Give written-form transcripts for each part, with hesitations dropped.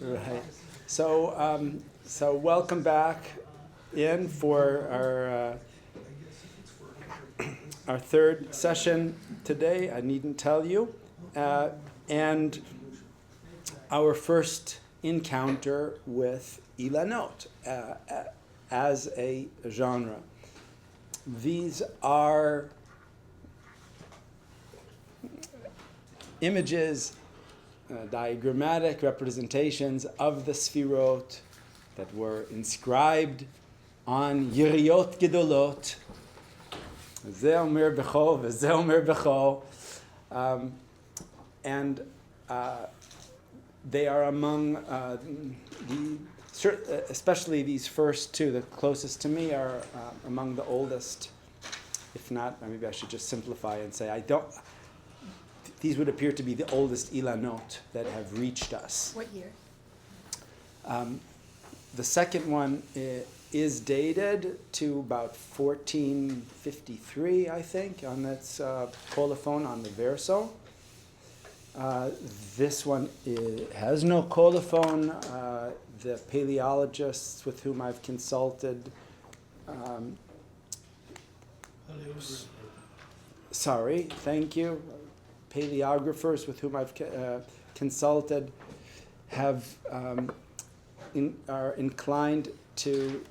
Right. So welcome back in for our third session today. I needn't tell you, and our first encounter with Ilanot as a genre. These are images, diagrammatic representations of the Sfirot that were inscribed on Yeriot Gedolot. Ze omer b'cho, v'ze omer b'cho. And they are among especially these first two, the closest to me, are among the oldest. If not, maybe I should just simplify and say these would appear to be the oldest Ilanot that have reached us. What year? The second one is dated to about 1453, I think, on its colophon on the verso. This one has no colophon. The paleologists with whom I've consulted, sorry, thank you. Paleographers with whom I've consulted have are inclined to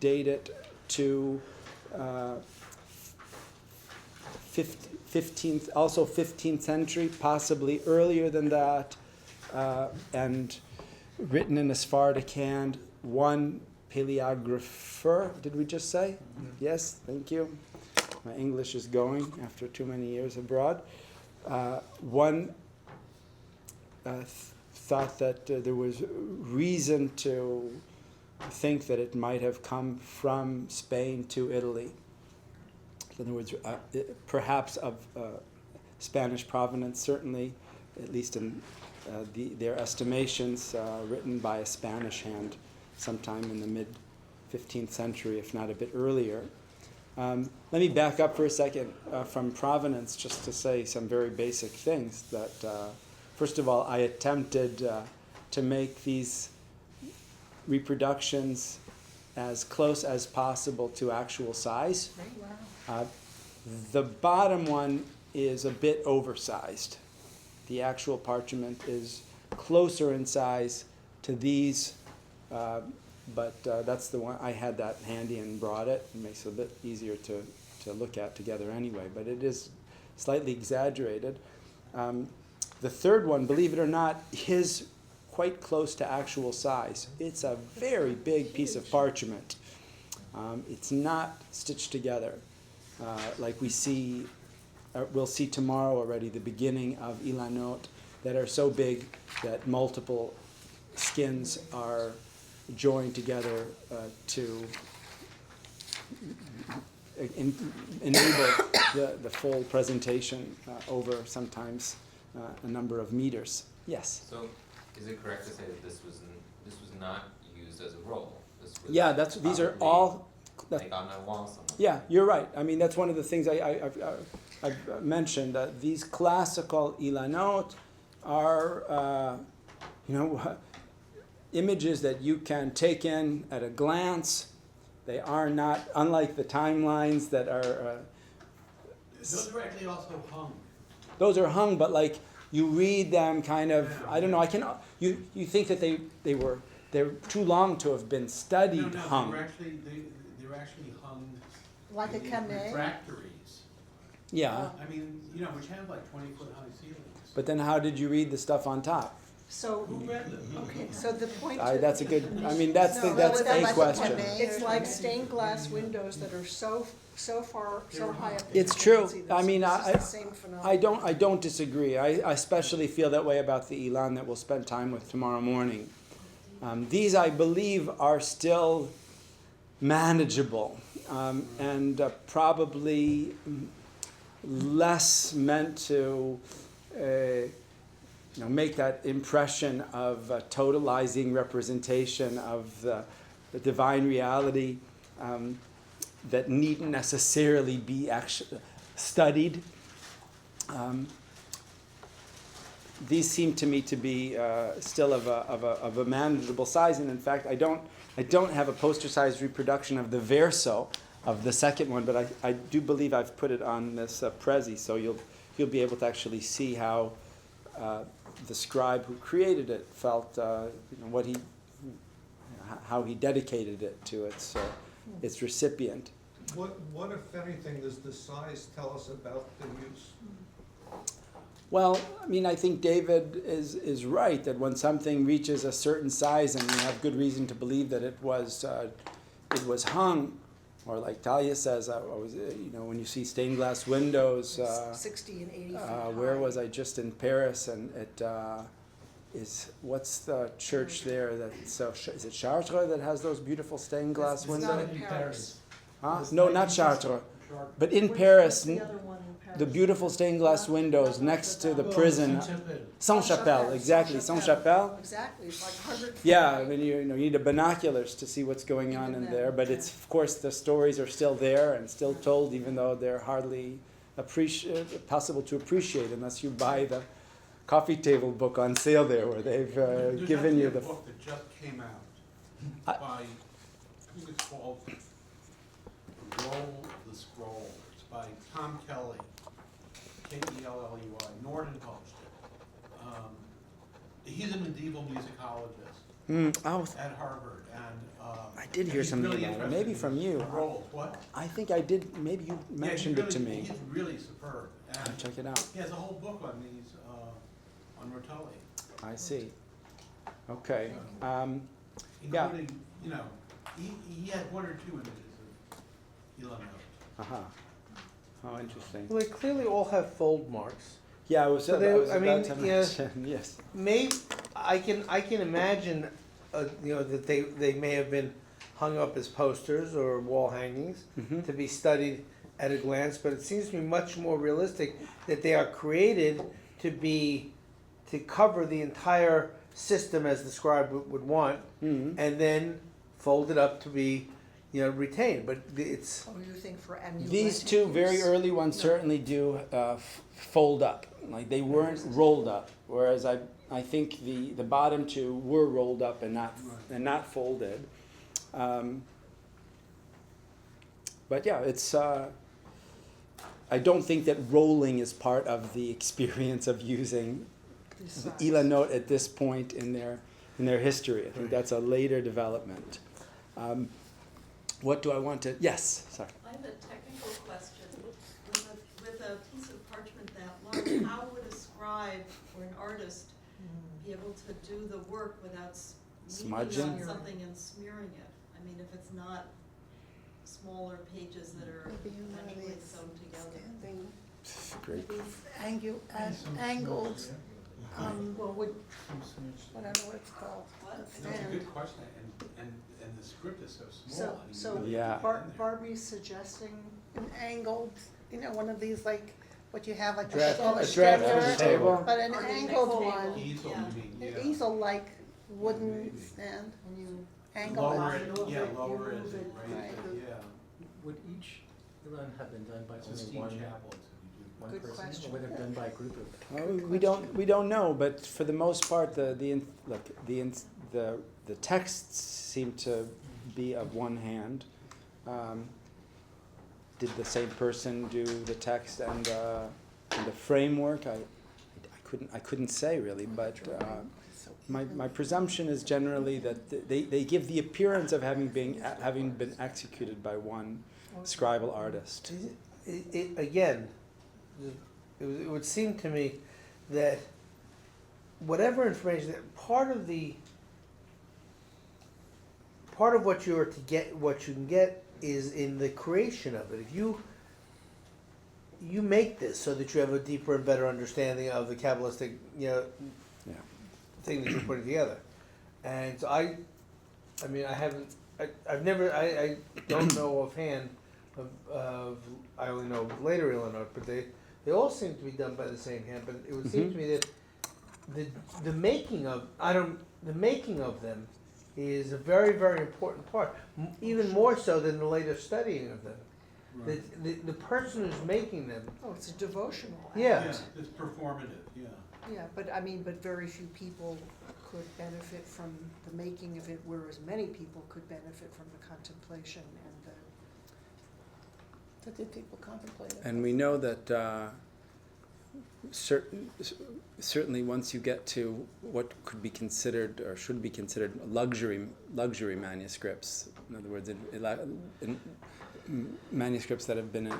date it to 15th, also 15th century, possibly earlier than that, and written in a Sephardic hand. One paleographer, did we just say? Mm-hmm. Yes, thank you. My English is going after too many years abroad. One thought that there was reason to think that it might have come from Spain to Italy. In other words, perhaps of Spanish provenance, certainly, at least in their estimations, written by a Spanish hand sometime in the mid-15th century, if not a bit earlier. Let me back up for a second from provenance just to say some very basic things. That first of all, I attempted to make these reproductions as close as possible to actual size. Wow. The bottom one is a bit oversized. The actual parchment is closer in size to these, but that's the one. I had that handy and brought it. It makes it a bit easier to look at together anyway, but it is slightly exaggerated. The third one, believe it or not, is quite close to actual size. It's a very big piece of parchment. It's not stitched together like we'll see tomorrow already, the beginning of Ilanot that are so big that multiple skins are joined together to enable the full presentation over sometimes a number of meters. Yes? So is it correct to say that this was not used as a roll? These are all... like on a wall somewhere. Yeah, you're right. I mean, that's one of the things I've mentioned. These classical Ilanot are, images that you can take in at a glance. They are not, unlike the timelines that are... those are actually also hung. Those are hung, but like you read them kind of, I don't know, you think that they're too long to have been studied hung. They're actually hung Like a Kabbalistic refractories. Yeah. I mean, which have like 20-foot high ceilings. But then how did you read the stuff on top? So, Who read them? okay, so the point... That's a good, I mean, that's a like question. It's like stained glass windows that are so far, so high up. It's true. I mean, This is the same phenomenon. I don't disagree. I especially feel that way about the Ilan that we'll spend time with tomorrow morning. These, I believe, are still manageable and probably less meant to make that impression of a totalizing representation of the divine reality that needn't necessarily be actually studied. these seem to me to be still of a manageable size, and in fact, I don't have a poster-sized reproduction of the verso of the second one, but I do believe I've put it on this Prezi, so you'll be able to actually see how the scribe who created it felt, how he dedicated it to its recipient. What, if anything, does the size tell us about the use? Well, I mean, I think David is right that when something reaches a certain size, and you have good reason to believe that it was hung, or like Talia says, when you see stained glass windows. 60 and 80 feet high. Where was I just in Paris, and it is, what's the church there is it Chartres that has those beautiful stained glass It's windows? not in Paris. Huh? No, not Chartres, but in What's Paris, the other one in Paris? the beautiful stained glass windows next to the prison. Saint-Chapelle, exactly, Saint-Chapelle. Exactly, it's like 100 feet Yeah, I high. mean, you need a binoculars to see what's going on Even in then, there, but yeah. it's, of course, the stories are still there and still told, even though they're hardly possible to appreciate unless you buy the coffee table book on sale there, where they've given you the. There's actually a book that just came out I- by, I think it's called Roll the Scroll. It's by Tom Kelly, Kelley. Norton published it. He's a medieval musicologist Oh, at Harvard, and I did hear he's something really about it, interested maybe in from you. Rolls, what? I think I did, maybe you mentioned Yeah, it to me. He's really superb, I'll and check it out. he has a whole book on these, on Rotoli, I see. Okay. Yeah. including, he had one or two images of Ilanot. Uh-huh. Oh, interesting. Well, they clearly all have fold marks. Yeah, I was So I they- was I about mean, to yeah. mention, yes. Maybe I can imagine, that they may have been hung up as posters or wall hangings Mhm. to be studied at a glance. But it seems to me much more realistic that they are created to cover the entire system as the scribe would want, Mhm. and then folded up to be, retained. But it's Oh, you think for amulet These two very use? early ones certainly do fold up, like they weren't rolled up. Whereas I think the bottom two were rolled up and not folded. But yeah, it's. I don't think that rolling is part of the experience of using These sides. Ilanot at this point in their history. I think that's a later development. What do I want to? Yes, sorry. I have a technical question. With a piece of parchment that large, how would a scribe or an artist be able to do the work without Smudging? leaving on something and smearing it? I mean, if it's not smaller pages that are Maybe one of actually these sewn together. standing, Great. these angled, Well, would, I don't know what it's called. What? a That's a stand. good question, and the script is so small. so Yeah. Barbie's suggesting, An angled, one of these like, what you have like a Draft- shelf a draft for the standard, table. but an Or the angled table. one, Easel, Yeah. you mean, an yeah. easel-like wooden Maybe. stand, and you angle Lower it. it, Move yeah, it, you lower it, move and it, raise right. it, yeah. Would each Ilan have been done by only Sistine one, Chapel, so you do. one Good person, question. or would it have been by a group of? We don't know, but for the most part, the texts seem to be of one hand. Did the same person do the text and the framework? I couldn't say really, but my presumption is generally that they give the appearance of having been executed by one scribal artist. Again, it would seem to me that whatever information, that part of what you are to get, what you can get, is in the creation of it. If you make this so that you have a deeper and better understanding of the Kabbalistic, thing that you're putting together, and so I don't know offhand of I only know later Ilanot, but they all seem to be done by the same hand. But it would seem to me that the making of them is a very, very important part, even more so than the later studying of them. Right. The person who's making them, oh, it's a devotional act. yeah. It's performative, yeah. Yeah, but I mean, but very few people could benefit from the making of it, whereas many people could benefit from the contemplation and the, So did people contemplate it? And we know that certainly once you get to what could be considered or should be considered luxury manuscripts, in other words, in manuscripts that have been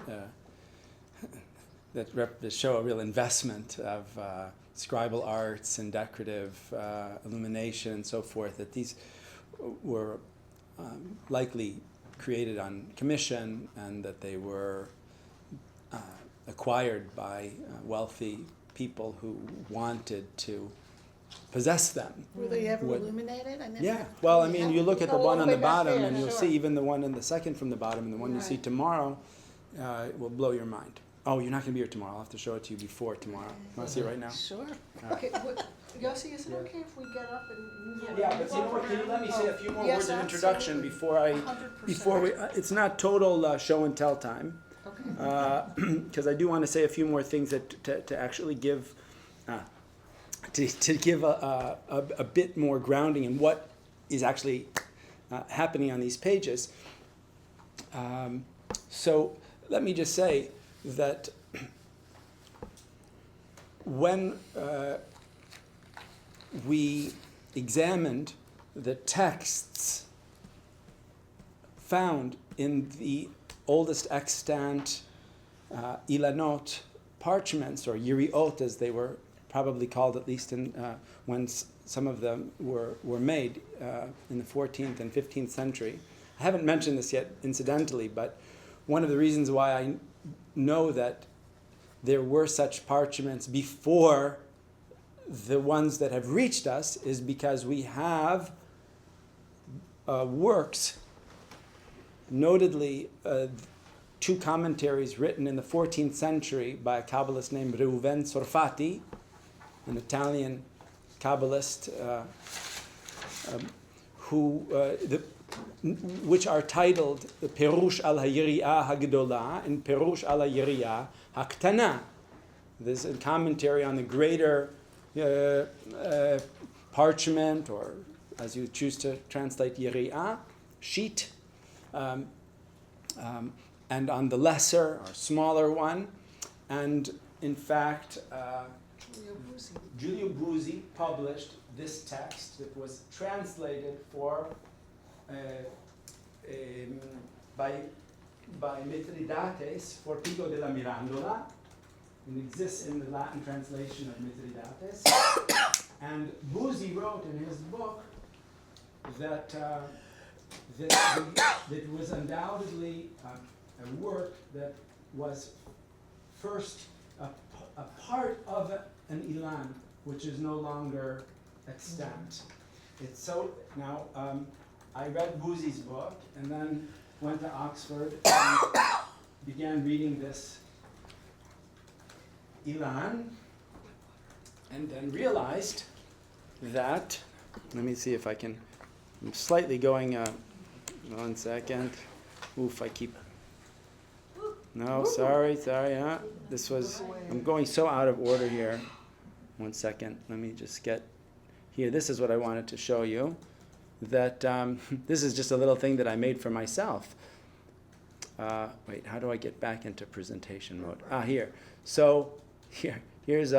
that show a real investment of scribal arts and decorative illumination and so forth, that these were likely created on commission and that they were acquired by wealthy people who wanted to possess them. Were they ever Would- illuminated? I never. Yeah, well, I mean, you look at the Go one all on the the way back bottom there, and you'll sure. see even the one in the second from the bottom and the one you see Right. tomorrow will blow your mind. Oh, you're not going to be here tomorrow. I'll have to show it to you before tomorrow. You want to see it right now? Sure. okay, Yossi, is it okay if we get up and move around? Yeah, but you know what, can you let me say a few more Yes, words of introduction absolutely. before we, it's not total show and tell time, Okay. because I do want to say a few more things that to actually give, to give a bit more grounding in what is actually happening on these pages. So let me just say that when we examined the texts found in the oldest extant Ilanot parchments, or yiriot as they were probably called, at least in when some of them were made in the 14th and 15th century. I haven't mentioned this yet incidentally, but one of the reasons why I know that there were such parchments before the ones that have reached us is because we have works, notedly two commentaries written in the 14th century by a Kabbalist named Reuven Sorfati, an Italian Kabbalist, which are titled Perush al Hayiriah Hagdolah and Perush al Hayiriah Haktana. There's a commentary on the greater parchment, or as you choose to translate Yiriah, sheet, and on the lesser or smaller one. And in fact, Giulio Buzzi published this text that was translated by Mithridates for Pico della Mirandola. It exists in the Latin translation of Mithridates. And Buzzi wrote in his book that it was undoubtedly a work that was first a part of an Ilan, which is no longer extant. It's so now. I read Buzzi's book and then went to Oxford and began reading this Ilan, and then realized that, let me see if I can, I'm slightly going, 1 second. Oof, I keep, no, sorry, this was, I'm going so out of order here. 1 second, let me just get, here, this is what I wanted to show you. That this is just a little thing that I made for myself. Wait, how do I get back into presentation mode? Here. So here's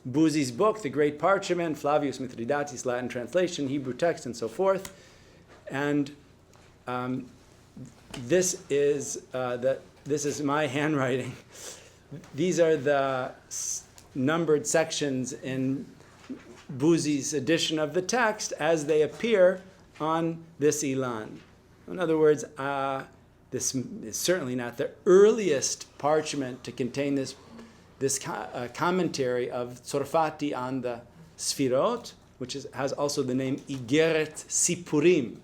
Buzzi's book, The Great Parchment, Flavius Mithridates, Latin translation, Hebrew text, and so forth. And this is my handwriting. These are the numbered sections in Buzzi's edition of the text as they appear on this Ilan. In other words, this is certainly not the earliest parchment to contain this commentary of Sorfati on the Sfirot, which has also the name Igeret Sipurim.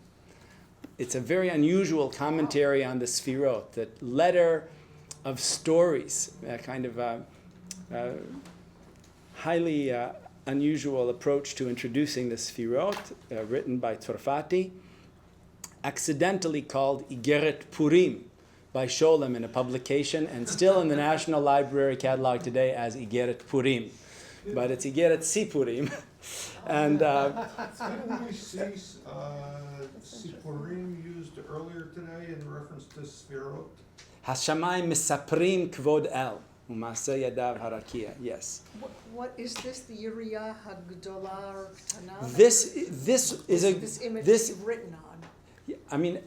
It's a very unusual commentary on the Sfirot, that letter of stories, a kind of highly unusual approach to introducing the Sfirot, written by Sorfati, accidentally called Igeret Purim by Sholem in a publication, and still in the National Library catalog today as Igeret Purim. but it's Igeret Sipurim. And Didn't we see Sipurim used earlier today in reference to Sfirot? Hashamayim Misaprim Kvod El, U'Maaseh Yadav Harakia. Yes. What is this, the Yiriyah Hagdolah or Ktana? This is This image this. that you've written on. I mean,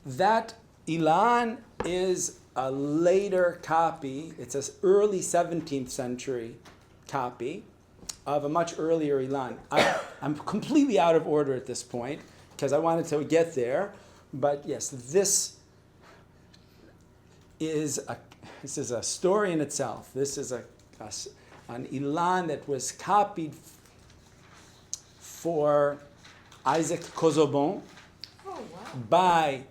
that Ilan is a later copy. It's an early 17th century copy of a much earlier Ilan. I'm completely out of order at this point because I wanted to get there. But yes, this is a story in itself. This is an Ilan that was copied for Isaac Kozobon Oh, wow. by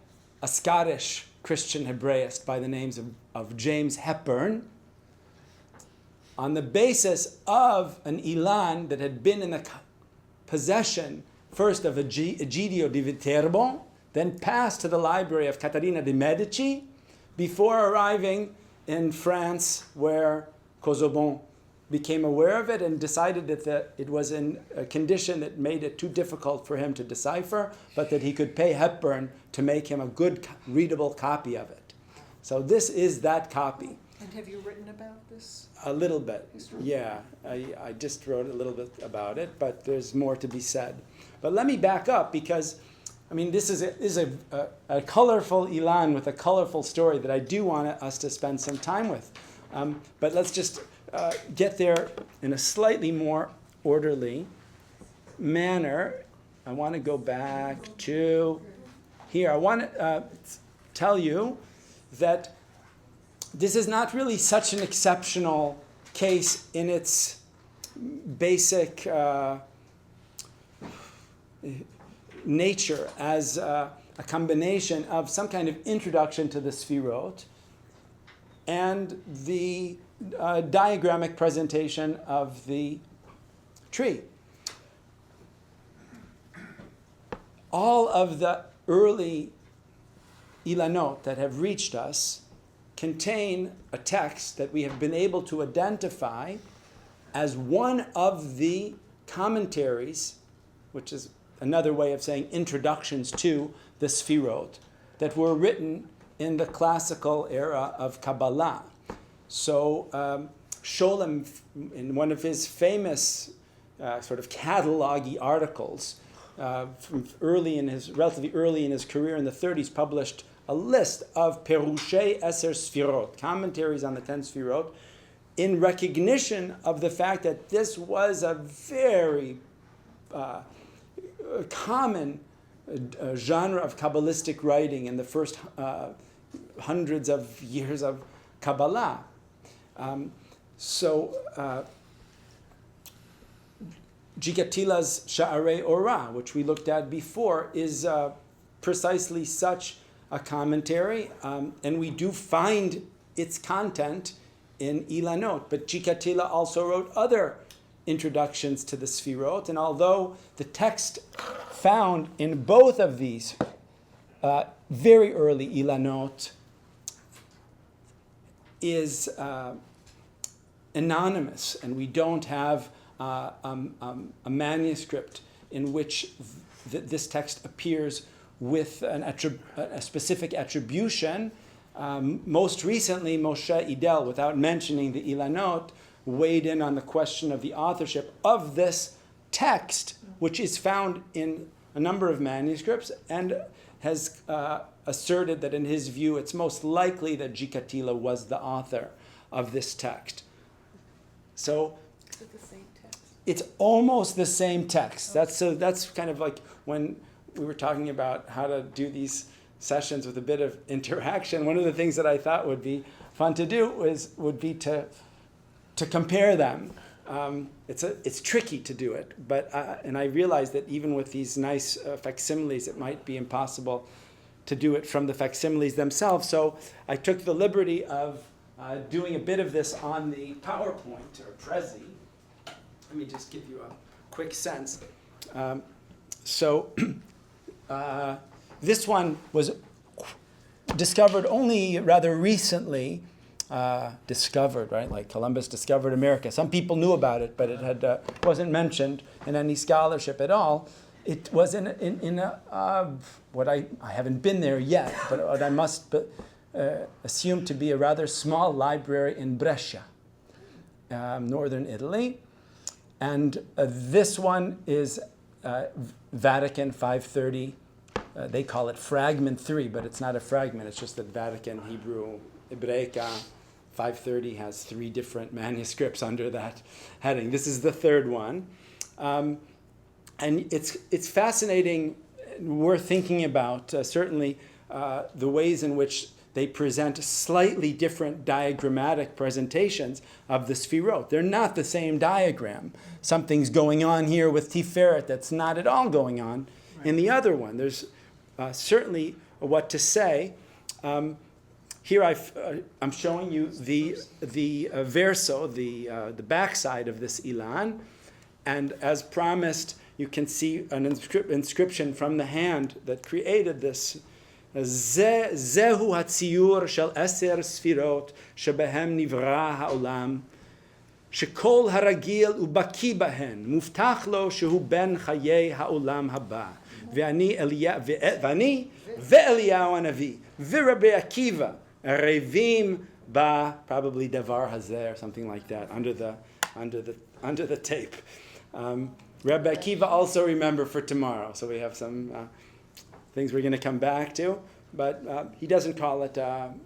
a Scottish Christian Hebraist by the names of James Hepburn, on the basis of an Ilan that had been in the possession first of Egidio di Viterbo, then passed to the library of Caterina de' Medici, before arriving in France, where Kozobon became aware of it and decided that it was in a condition that made it too difficult for him to decipher, but that he could pay Hepburn to make him a good readable copy of it. So this is that copy. And have you written about this? A little bit, History? yeah. I just wrote a little bit about it, but there's more to be said. But let me back up because, I mean, this is a colorful Ilan with a colorful story that I do want us to spend some time with. But let's just get there in a slightly more orderly manner. I want to go back to here. I want to tell you that this is not really such an exceptional case in its basic nature as a combination of some kind of introduction to the Sfirot and the diagrammic presentation of the tree. All of the early Ilanot that have reached us contain a text that we have been able to identify as one of the commentaries, which is another way of saying introductions to the Sfirot, that were written in the classical era of Kabbalah. So Sholem, in one of his famous sort of catalog-y articles, from relatively early in his career in the 30s, published a list of Perushei Eser Sfirot, commentaries on the 10 Sfirot, in recognition of the fact that this was a very common genre of Kabbalistic writing in the first hundreds of years of Kabbalah. Gikatila's Sha'arei Ora, which we looked at before, is precisely such a commentary, and we do find its content in Ilanot. But Gikatila also wrote other introductions to the Sfirot, and although the text found in both of these very early Ilanot is anonymous, and we don't have a manuscript in which this text appears with a specific attribution. Most recently, Moshe Idel, without mentioning the Ilanot, weighed in on the question of the authorship of this text, which is found in a number of manuscripts, and has asserted that in his view it's most likely that Gikatila was the author of this text. So Is it the same text? it's almost the same text. That's kind of like when we were talking about how to do these sessions with a bit of interaction. One of the things that I thought would be fun to do would be to compare them. It's tricky to do it, but and I realized that even with these nice facsimiles, it might be impossible to do it from the facsimiles themselves. So I took the liberty of doing a bit of this on the PowerPoint or Prezi. Let me just give you a quick sense. This one was discovered only rather recently discovered, right? Like Columbus discovered America. Some people knew about it, but it had wasn't mentioned in any scholarship at all. It was in what I haven't been there yet, but what I must assume to be a rather small library in Brescia, northern Italy. And this one is Vatican 530. They call it Fragment 3, but it's not a fragment. It's just that Vatican Hebrew Hebraica 530 has 3 different manuscripts under that heading. This is the third one. And it's fascinating, worth thinking about, certainly the ways in which they present slightly different diagrammatic presentations of the Sfirot. They're not the same diagram. Something's going on here with Tiferet that's not at all going on in the other one. There's certainly what to say. Here I'm showing you the verso, the backside of this Ilan, and as promised, you can see an inscription from the hand that created this. זהו הציור של 10 ספירות שבהם נברא העולם, שכל הרגיל ובקיא בהן, מובטח לו שהוא בן חיי העולם הבא. ואני ואליהו הנביא ורבי עקיבא ערבים בה, probably דבר הזה or something like that under the tape. Rabbi Akiva also remember for tomorrow, so we have some things we're going to come back to, but he doesn't call it an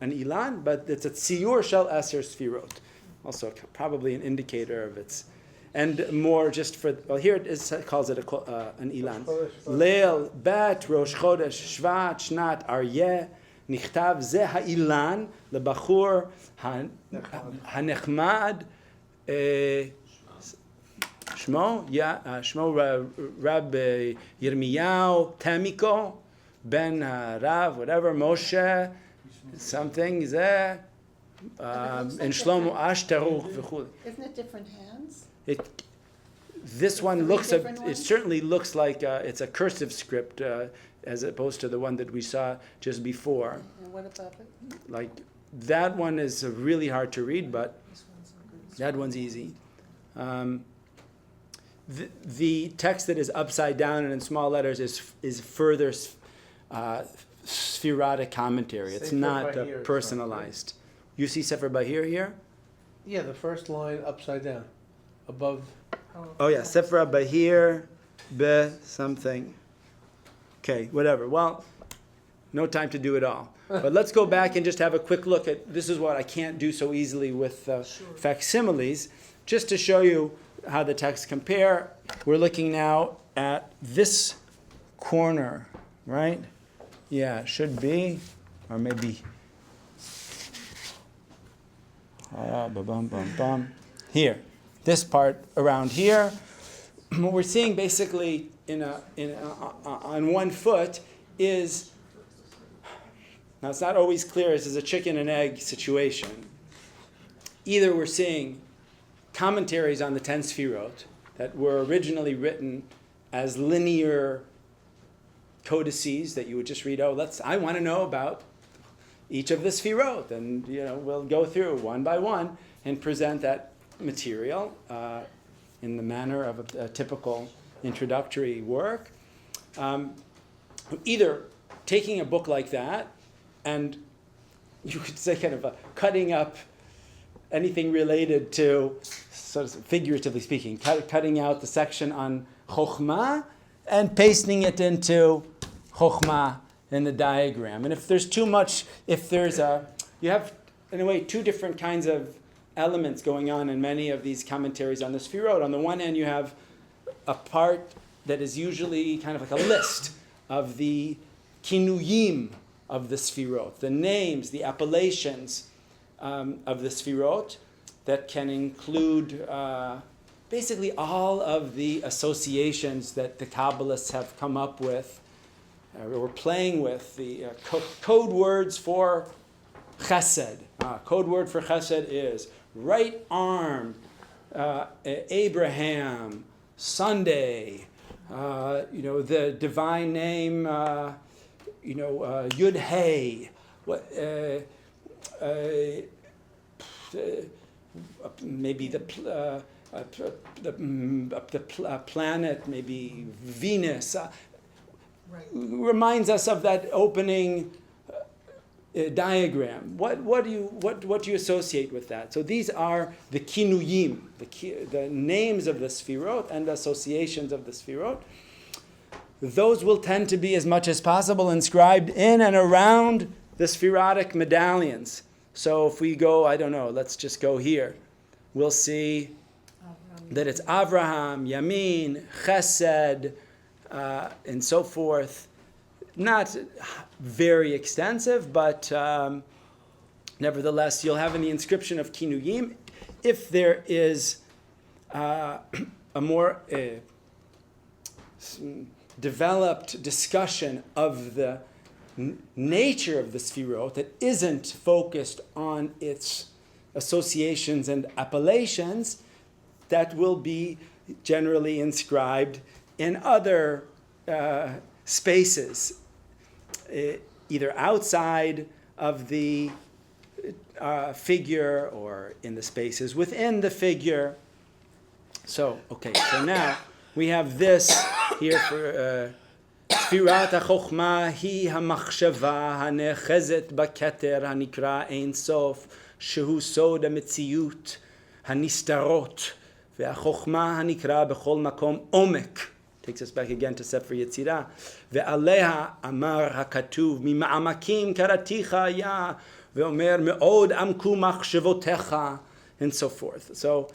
Ilan, but it's a Tziyur Shel Eser Sfirot, also probably an indicator of its, and more just for, well, here it is, calls it an Ilan. Leil Bet Rosh Chodesh Shvat Shnat Aryeh Nichtav Ze HaIlan Lebachur HaNechmad Shmo Rab Yirmiyahu Temiko Ben Rav, whatever, Moshe, something, Zeh, and Shlomo Ashtaruch v'chul. Isn't it different hands? This one looks, it certainly looks like it's a cursive script as opposed to the one that we saw just before. And what about it? Like, that one is really hard to read, but that one's easy. The text that is upside down and in small letters is further Sfiratic commentary. It's not personalized. You see Sefer Bahir here? Yeah, the first line upside down, above. Oh yeah, Sefer Bahir be something. Okay, whatever. Well, no time to do it all. But let's go back and just have a quick look at, this is what I can't do so easily with facsimiles, just to show you how the texts compare. We're looking now at this corner, right? Yeah, it should be, or maybe, here, this part around here. What we're seeing basically on one foot is, now it's not always clear, this is a chicken and egg situation. Either we're seeing commentaries on the 10 Sfirot that were originally written as linear codices that you would just read, I want to know about each of the Sfirot, and we'll go through one by one and present that material in the manner of a typical introductory work. Either taking a book like that and you could say kind of cutting up anything related to, sort of figuratively speaking, cutting out the section on Chokhmah and pasting it into Chokhmah in the diagram. And if there's too much, you have, in a way, two different kinds of elements going on in many of these commentaries on the Sfirot. On the one hand, you have a part that is usually kind of like a list of the kinuyim of the Sfirot, the names, the appellations of the Sfirot that can include basically all of the associations that the Kabbalists have come up with, or playing with, the code words for chesed. Code word for chesed is right arm, Abraham, Sunday, the divine name, Yud Hey, maybe the planet, maybe Venus, Right. reminds us of that opening diagram. What do you associate with that? So these are the kinuyim, the names of the sfirot and the associations of the sfirot. Those will tend to be as much as possible inscribed in and around the sphirotic medallions. So if we go, I don't know, let's just go here. We'll see that it's Avraham, Yamin, Chesed, and so forth. Not very extensive, but nevertheless, you'll have in the inscription of Kinuyim, if there is a more developed discussion of the nature of the Sfirot that isn't focused on its associations and appellations, that will be generally inscribed in other spaces, either outside of the figure or in the spaces within the figure. So now we have this here for Sfirat HaChochma hi hamachshava hanechezet baketer hanikra ein sof shehu sod hametziyut hanistarot ve'achokma hanikra bechol makom omek. Takes us back again to Sefer Yetzirah. Ve'aleha amar hakatuv mima'amakim karaticha ya ve'omer me'od amku machshevotecha, and so forth. So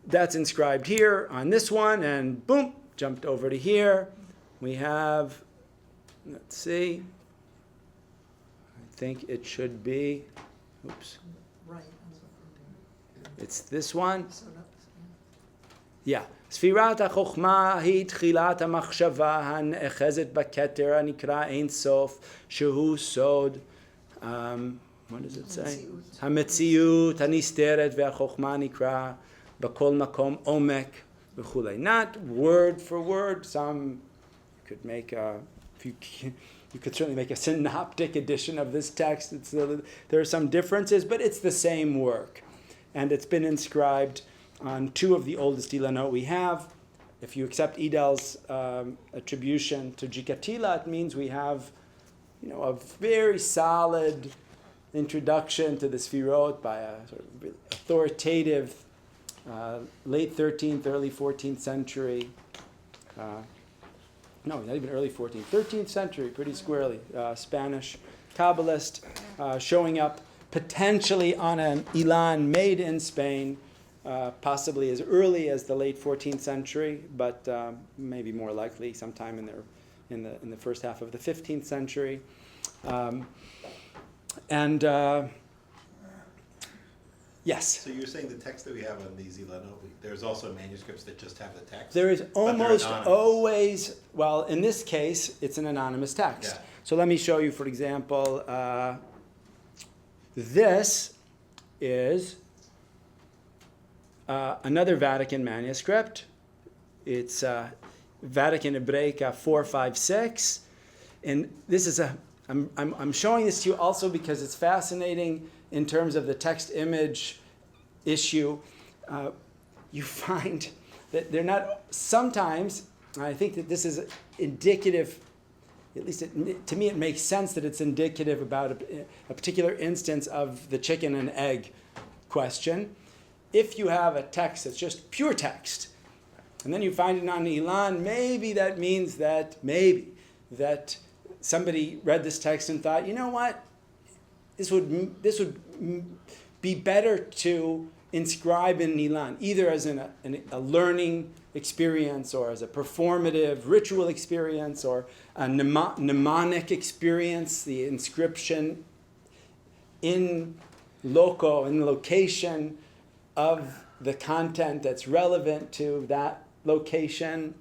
that's inscribed here on this one, and boom, jumped over to here. We have, let's see, I think it should be, oops, Right. it's this one. So that- Yeah. ספירת החוכמה היא תחילת המחשבה הנאחזת בכתר הנקרא אין סוף, שהוא סוד, what does it say? המציאות הנסתרת, והחוכמה נקרא בכל מקום עומק וכולי. Not word for word. Some could make you could certainly make a synoptic edition of this text. There are some differences, but it's the same work. And it's been inscribed on two of the oldest Ilanot we have. If you accept Edel's attribution to Jikatila, it means we have, a very solid introduction to the Sfirot by a sort of really authoritative late 13th, early 14th century. No, not even early 14th, 13th century, pretty squarely, Spanish Kabbalist, showing up potentially on an Ilan made in Spain, possibly as early as the late 14th century, but maybe more likely sometime in the first half of the 15th century. Yes. So you're saying the text that we have on these Ilanot, there's also manuscripts that just have the text? There is they're almost anonymous. always, well, in this case, it's an anonymous text. Yeah. So let me show you, for example, this is another Vatican manuscript. It's Vatican Hebraica 456. And this is I'm showing this to you also because it's fascinating in terms of the text-image issue. You find that they're not, sometimes, I think that this is indicative, at least to me it makes sense that it's indicative about a particular instance of the chicken and egg question. If you have a text that's just pure text, and then you find it on Ilan, maybe that means that somebody read this text and thought, you know what, this would be better to inscribe in Ilan, either as a learning experience or as a performative ritual experience or a mnemonic experience, the inscription in location of the content that's relevant to that location.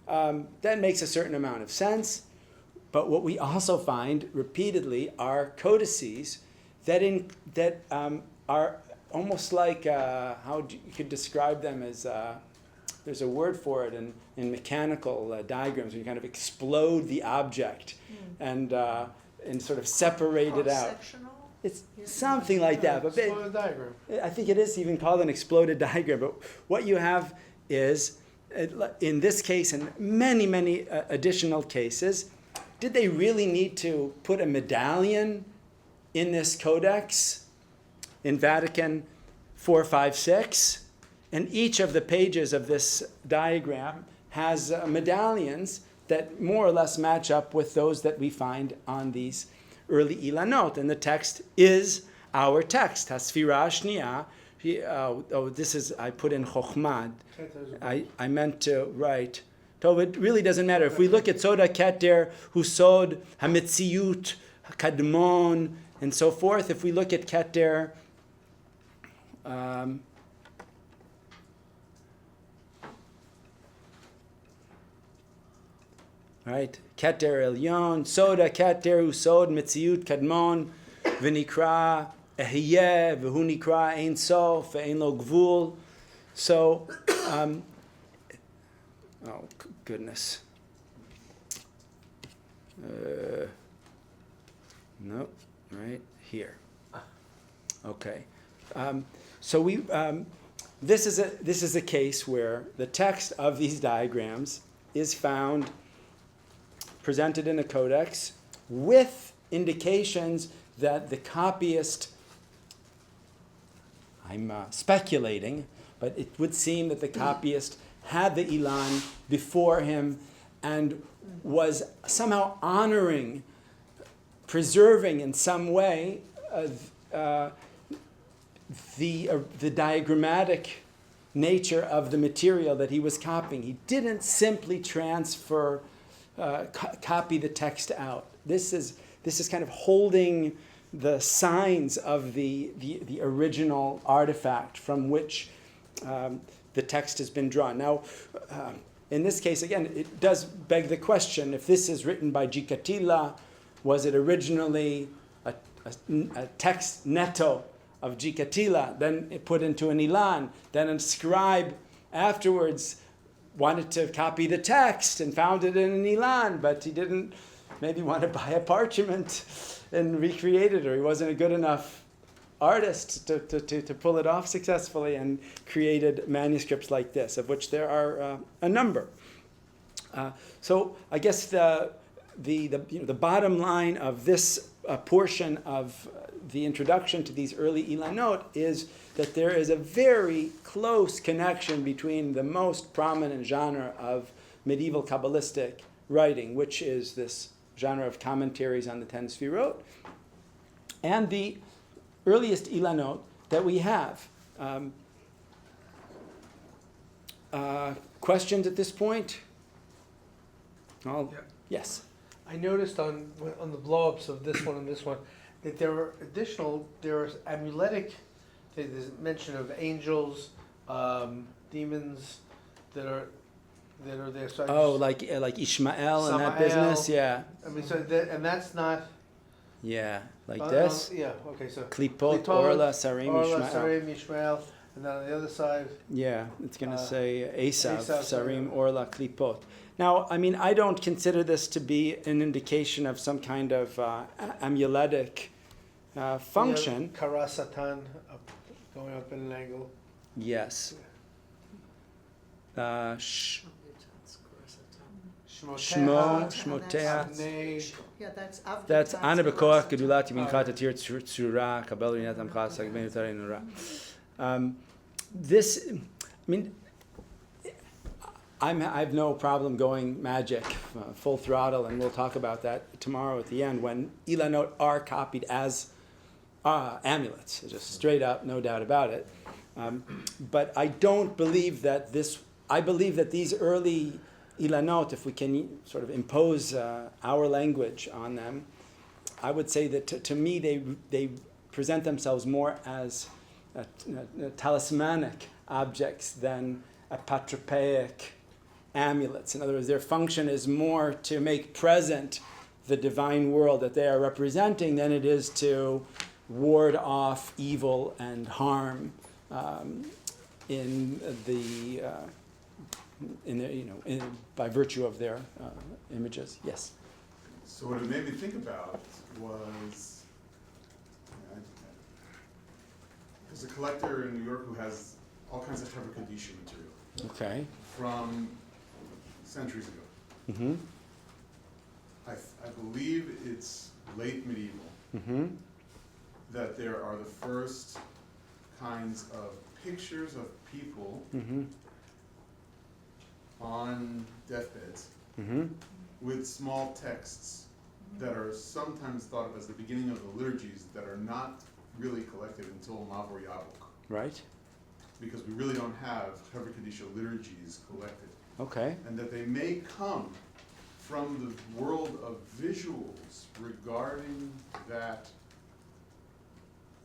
That makes a certain amount of sense. But what we also find repeatedly are codices that are almost like, you could describe them as, there's a word for it in mechanical diagrams, where you kind of explode the object and sort of separate it out. Cross-sectional? it's something like that. But Exploded diagram. I think it is even called an exploded diagram. But what you have is, in this case and many, many additional cases, did they really need to put a medallion in this codex in Vatican 4, 5, 6? And each of the pages of this diagram has medallions that more or less match up with those that we find on these early Ilanot. And the text is our text. Hasfira Shniya. This is, I put in Chochmah. I meant to write. So it really doesn't matter. If we look at Soda Keter, Husod, Hametziut, Kadmon, and so forth, if we look at Keter, right? Keter Elyon, Soda Keter, Husod, Metziut, Kadmon, V'nikra Ehyeh, V'hu nikra Ein Sof, Ve'ein Lo Gvul. So, oh goodness. No, right here. Okay. So this is a case where the text of these diagrams is found presented in a codex with indications that the copyist, I'm speculating, but it would seem that the copyist had the Ilan before him and was somehow honoring, preserving in some way the diagrammatic nature of the material that he was copying. He didn't simply transfer, copy the text out. This is kind of holding the signs of the original artifact from which the text has been drawn. Now, in this case, again, it does beg the question, if this is written by Gikatila, was it originally a text netto of Gikatila, then it put into an Ilan, then a scribe afterwards wanted to copy the text and found it in an Ilan, but he didn't maybe want to buy a parchment and recreate it, or he wasn't a good enough artist to pull it off successfully, and created manuscripts like this, of which there are a number. So I guess the bottom line of this portion of the introduction to these early Ilanot is that there is a very close connection between the most prominent genre of medieval Kabbalistic writing, which is this genre of commentaries on the 10 Sfirot, and the earliest Ilanot that we have. Questions at this point? Yes. I noticed on the blow-ups of this one and this one that there are amuletic, there's mention of angels, demons that are there. So like Ishmael and that business, yeah. I mean, so and that's not. Yeah, like this. Yeah. Okay. So Klipot, Orla, Sarim, Ishmael. Sarim, Ishmael, and then on the other side. Yeah, it's going to say Esav, Sarim, Sarim. Orla, Klipot. Now, I mean, I don't consider this to be an indication of some kind of amuletic function. Kara Satan going up in an angle. Yes. Shmoteach. Yeah, That's Ana Bekoach Gedulat Yimincha Tatir Tzura Kabel Rinat Amcha Sagben Utarei Nura. This, I mean, I have no problem going magic, full throttle, and we'll talk about that tomorrow at the end when Ilanot are copied as amulets, just straight up, no doubt about it. But I don't believe that I believe that these early Ilanot, if we can sort of impose our language on them, I would say that to me they present themselves more as talismanic objects than apotropaic amulets. In other words, their function is more to make present the divine world that they are representing than it is to ward off evil and harm by virtue of their images. Yes. So what it made me think about was, I there's a collector in New York who has all kinds of Hebrew Kadisha material Okay. from centuries ago. Mm-hmm. I believe it's late medieval Mm-hmm. that there are the first kinds of pictures of people Mm-hmm. on deathbeds Mm-hmm. with small texts that are sometimes thought of as the beginning of the liturgies that are not really collected until Mavor Yavuk, Right. because we really don't have Hebrew Kadisha liturgies collected, Okay. and that they may come from the world of visuals regarding that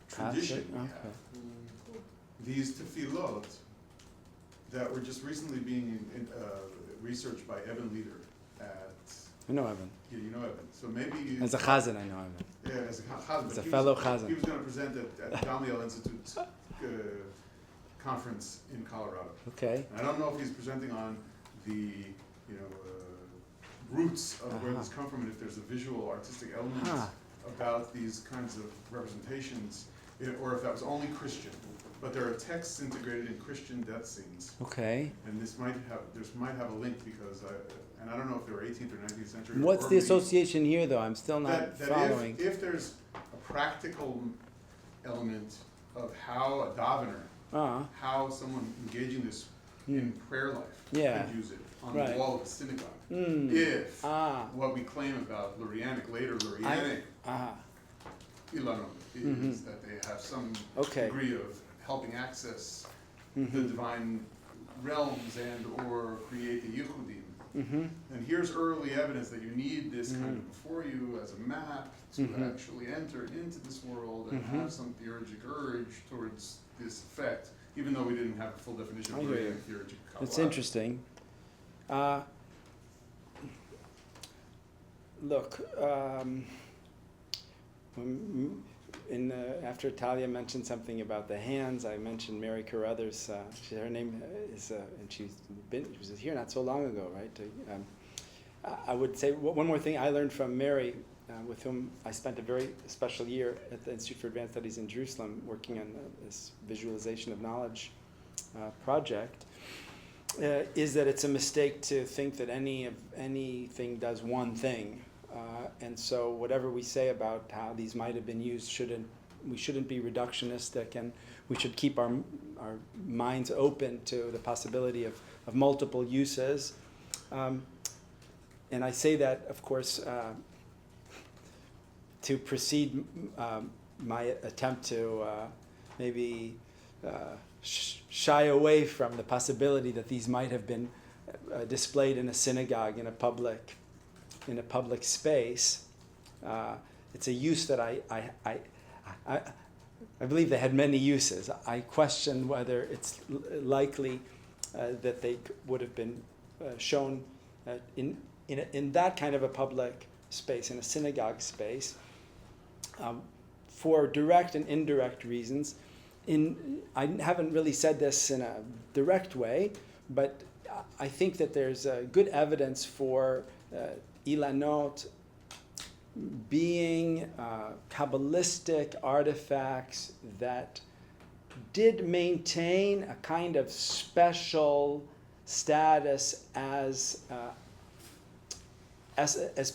tradition we Okay. have. These tefillot that were just recently being researched by Evan Leader at, I know Evan. yeah, you know Evan, so maybe. As a chazan, I know Evan. Yeah, as a chazan. As but a he fellow was- chazan. He was gonna present at Gamliel Institute's conference in Colorado. Okay. And I don't know if he's presenting on the, roots of where this come from, and if there's a visual artistic element Huh. about these kinds of representations, or if that was only Christian. But there are texts integrated in Christian death scenes, Okay. and this might have a link because and I don't know if they were 18th or 19th century. What's or the maybe- association here, though? I'm still not that following. if there's a practical element of how a davener, how someone engaging this in prayer life Yeah. could use it on Right. the wall of the synagogue. Mm. If Ah. what we claim about later Lurianic Ah. Ilanot is Mhm. that they have some Okay. degree of helping access the Mm-hmm. divine realms and or create the Yichudim. Mm-hmm. And here's early evidence that you need this kind of before you as a map to Mhm. actually enter into this world and Mhm. have some theurgic urge towards this effect, even though we didn't have a full definition I of hear you. theurgic Kabbalah. It's interesting. Look, after Talia mentioned something about the hands, I mentioned Mary Carruthers. Her name is, and she was here not so long ago, right? I would say one more thing I learned from Mary, with whom I spent a very special year at the Institute for Advanced Studies in Jerusalem, working on this visualization of knowledge project. Is that it's a mistake to think that anything does one thing, and so whatever we say about how these might have been used we shouldn't be reductionistic, and we should keep our minds open to the possibility of multiple uses. And I say that, of course, to precede my attempt to maybe shy away from the possibility that these might have been displayed in a synagogue, in a public space. It's a use that I believe they had many uses. I question whether it's likely that they would have been shown in that kind of a public space, in a synagogue space, for direct and indirect reasons. I haven't really said this in a direct way, but I think that there's good evidence for Ilanot being Kabbalistic artifacts that did maintain a kind of special status as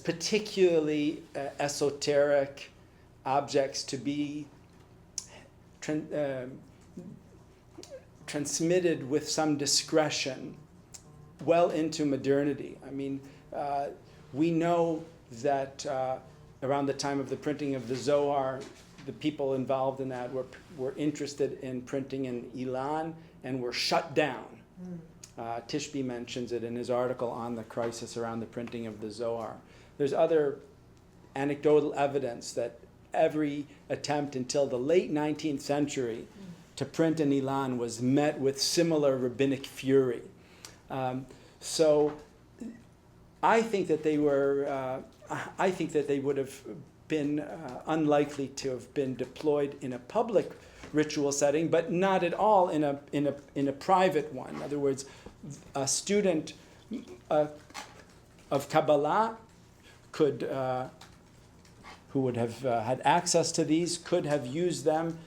particularly esoteric objects to be transmitted with some discretion well into modernity. I mean, we know that around the time of the printing of the Zohar, the people involved in that were interested in printing in Ilan and were shut down. Tishby mentions it in his article on the crisis around the printing of the Zohar. There's other anecdotal evidence that every attempt until the late 19th century to print in Ilan was met with similar rabbinic fury. So I think that they were. I think that they would have been unlikely to have been deployed in a public ritual setting, but not at all in a private one. In other words, a student of Kabbalah could, who would have had access to these, could have used them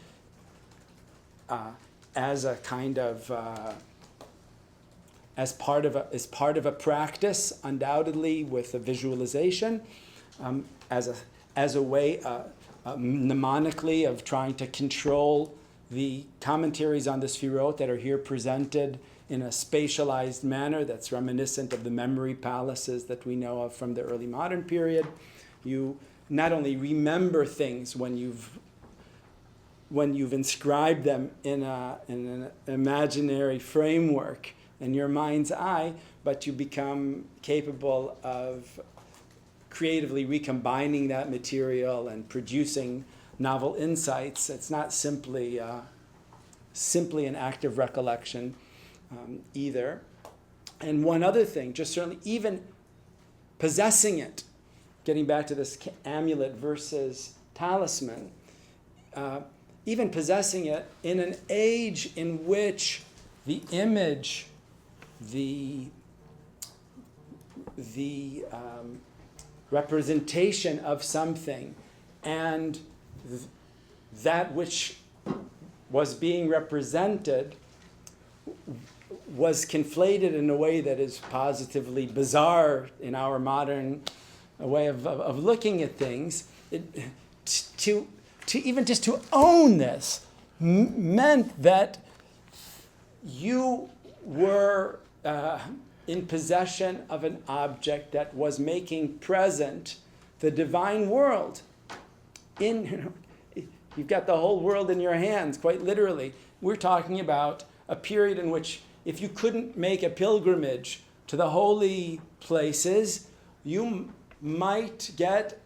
as a kind of as part of a practice, undoubtedly with a visualization, as a way mnemonically of trying to control the commentaries on the Sfirot that are here presented in a spatialized manner that's reminiscent of the memory palaces that we know of from the early modern period. You not only remember things when you've inscribed them in an imaginary framework in your mind's eye, but you become capable of creatively recombining that material and producing novel insights. It's not simply an act of recollection either. And one other thing, just certainly even possessing it, getting back to this amulet versus talisman, even possessing it in an age in which the image, the representation of something and that which was being represented was conflated in a way that is positively bizarre in our modern way of looking at things. To even just to own this meant that you were in possession of an object that was making present the divine world. You've got the whole world in your hands, quite literally. We're talking about a period in which if you couldn't make a pilgrimage to the holy places, you might get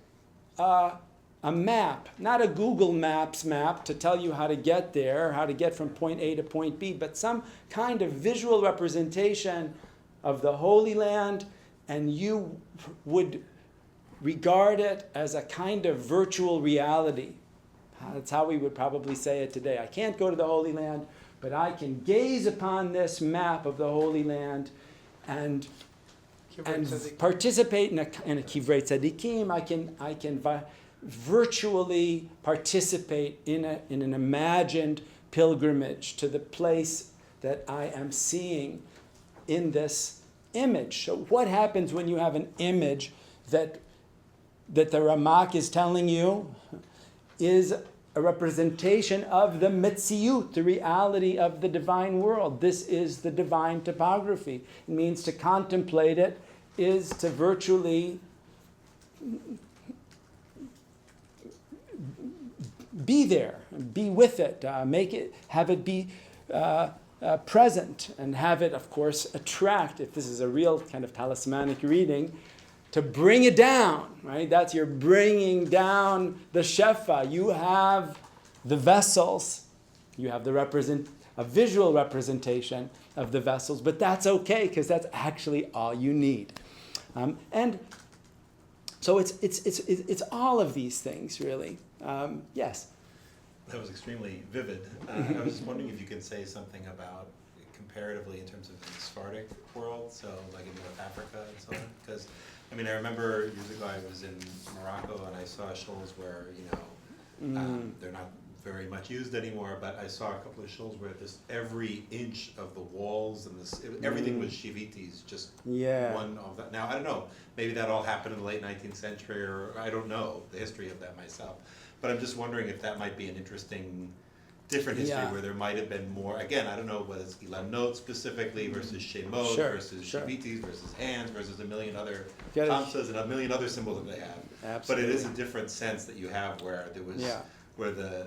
a map, not a Google Maps map to tell you how to get there, how to get from point A to point B, but some kind of visual representation of the Holy Land, and you would regard it as a kind of virtual reality. That's how we would probably say it today. I can't go to the Holy Land, but I can gaze upon this map of the Holy Land and participate in a kivrei tzadikim. I can virtually participate in an imagined pilgrimage to the place that I am seeing in this image. So what happens when you have an image that the Ramak is telling you is a representation of the metziut, the reality of the divine world? This is the divine topography. It means to contemplate it is to virtually be there, be with it, make it, have it be present, and have it, of course, attract, if this is a real kind of talismanic reading, to bring it down, right? That's you're bringing down the shefa. You have the vessels, you have a visual representation of the vessels, but that's okay because that's actually all you need. And so it's all of these things, really. Yes. That was extremely vivid. I was just wondering if you could say something about comparatively in terms of the Sephardic world, so like in North Africa and so on. Because, I mean, I remember years ago I was in Morocco and I saw shoals where, they're not very much used anymore, but I saw a couple of shoals where just every inch of the walls and everything was shivitis, just one of that. Now, I don't know, maybe that all happened in the late 19th century, or I don't know the history of that myself. But I'm just wondering if that might be an interesting, different history where there might have been more, again, I don't know whether it's Ilanot specifically versus Shemot versus Shivitis versus hands versus a million other Kamsas and a million other symbols that they have. Absolutely. But it is a different sense that you have where there was, where the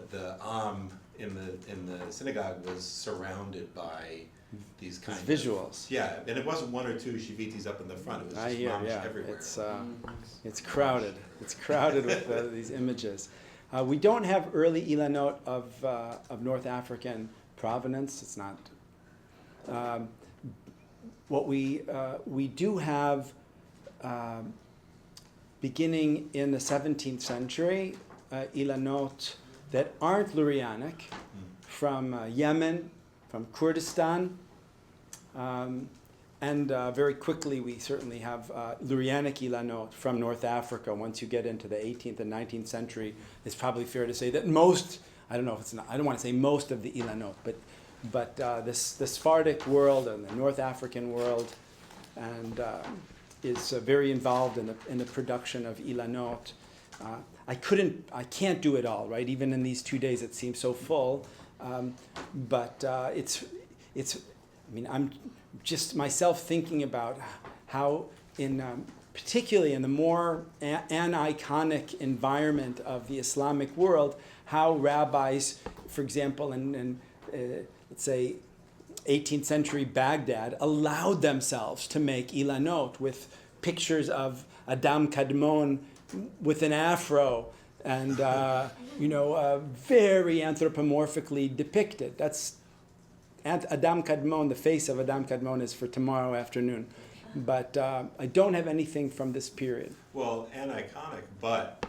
in the synagogue was surrounded by these kind of visuals. Yeah, and it wasn't one or two Shivitis up in the front, it was just mamish everywhere. It's crowded. It's crowded with these images. We don't have early Ilanot of North African provenance. It's not. What we do have, beginning in the 17th century, Ilanot that aren't Lurianic, from Yemen, from Kurdistan, and very quickly we certainly have Lurianic Ilanot from North Africa. Once you get into the 18th and 19th century, it's probably fair to say that most I don't know if it's not, I don't want to say most of the Ilanot, but the Sephardic world and the North African world, and is very involved in the production of Ilanot. I can't do it all, right? Even in these 2 days, it seems so full. But it's. I mean, I'm just myself thinking about how, particularly in the more aniconic environment of the Islamic world, how rabbis, for example, in let's say 18th century Baghdad, allowed themselves to make Ilanot with pictures of Adam Kadmon with an afro and very anthropomorphically depicted. That's Adam Kadmon. The face of Adam Kadmon is for tomorrow afternoon, but I don't have anything from this period. Well, aniconic, but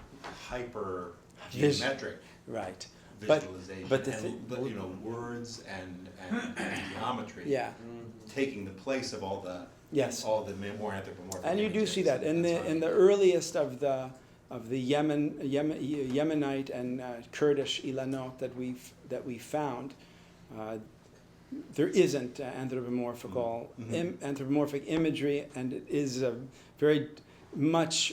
hyper geometric. Right. Visualization, but words and geometry. Yeah. Taking the place of all the more anthropomorphic. And you do images. see that in the earliest of the Yemenite and Kurdish Ilanot that we found. There isn't anthropomorphic imagery, and it is very much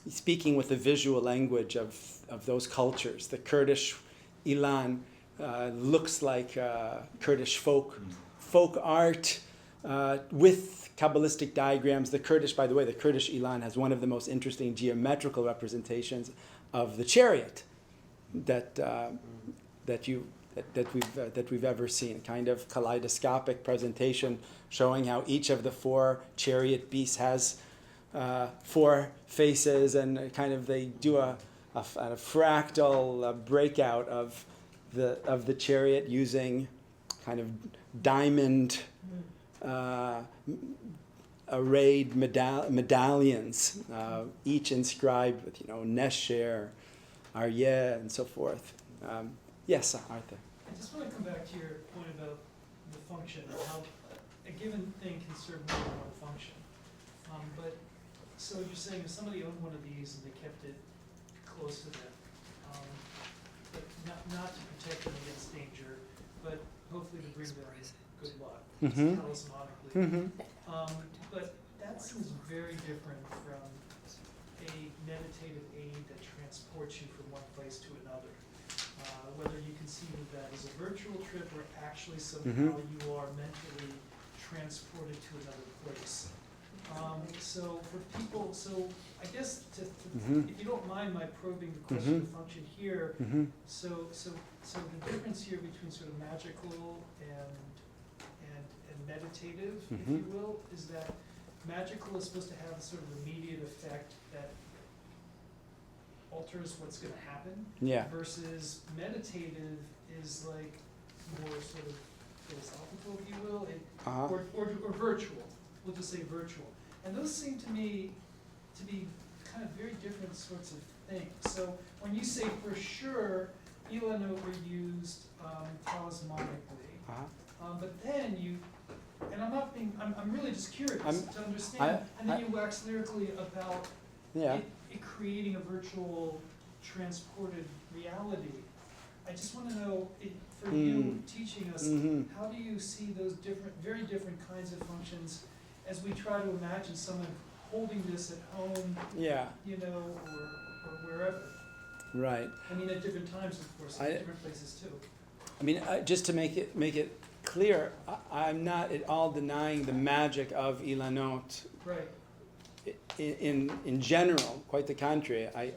speaking with the visual language of those cultures. The Kurdish Ilan looks like Kurdish folk art with Kabbalistic diagrams. The Kurdish Ilan has one of the most interesting geometrical representations of the chariot that we've ever seen. Kind of kaleidoscopic presentation showing how each of the 4 chariot beasts has 4 faces, and kind of they do a fractal breakout of the chariot using kind of diamond arrayed medallions, each inscribed with Nesher, Aryeh, and so forth. Yes, Arthur. I just want to come back to your point about the function, and how a given thing can serve more than one function. But so you're saying if somebody owned one of these and they kept it close to them, but not to protect them against danger, but hopefully to bring them good luck, talismanically. But that seems very different from a meditative aid that transports you from one place to another. Whether you conceive of that as a virtual trip or actually somehow you are mentally transported to another place. So for people, I guess if you don't mind my probing the question of function here, so the difference here between sort of magical and meditative, if you will, is that magical is supposed to have sort of immediate effect that alters what's going to happen. Yeah. Versus meditative is like more sort of philosophical, if you will, or virtual. We'll just say virtual. And those seem to me to be kind of very different sorts of things. So when you say for sure Ilanot were used talismanically, but then I'm really just curious to understand, and then you wax lyrically about it creating a virtual transported reality. I just want to know, for you teaching us, how do you see those very different kinds of functions as we try to imagine someone holding this at home, or wherever? Right. I mean, at different times, of course, in different places too. I mean, just to make it clear, I'm not at all denying the magic of Ilanot. Right. In general, quite the contrary. I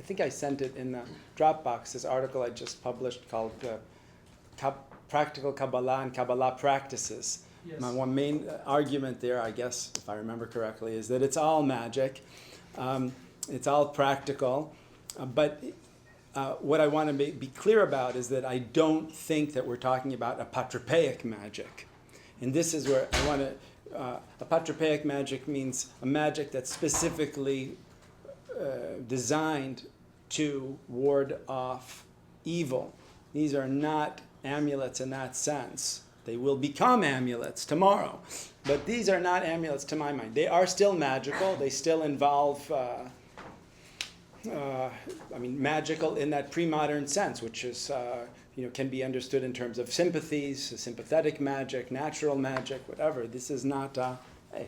think I sent it in the Dropbox, this article I just published called Practical Kabbalah and Kabbalah Practices. Yes. My one main argument there, I guess, if I remember correctly, is that it's all magic. It's all practical. But what I want to be clear about is that I don't think that we're talking about apotropaic magic. And this is where I want to... apotropaic magic means a magic that's specifically designed to ward off evil. These are not amulets in that sense. They will become amulets tomorrow. But these are not amulets to my mind. They are still magical. They still involve I mean, magical in that pre-modern sense, which is, can be understood in terms of sympathies, sympathetic magic, natural magic, whatever. This is not, hey,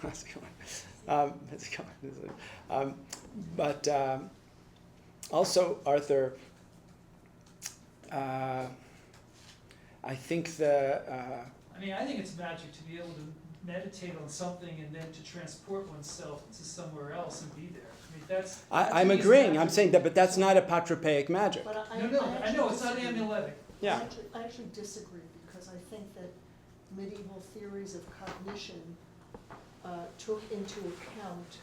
how's it going? How's it going? But also, Arthur, I think I mean, I think it's magic to be able to meditate on something and then to transport oneself to somewhere else and be there. I mean, that's. I'm agreeing. I'm saying that, but that's not a patropaic magic. But No, I know, it's not disagree. amuletic. Yeah. I actually disagree, because I think that medieval theories of cognition took into account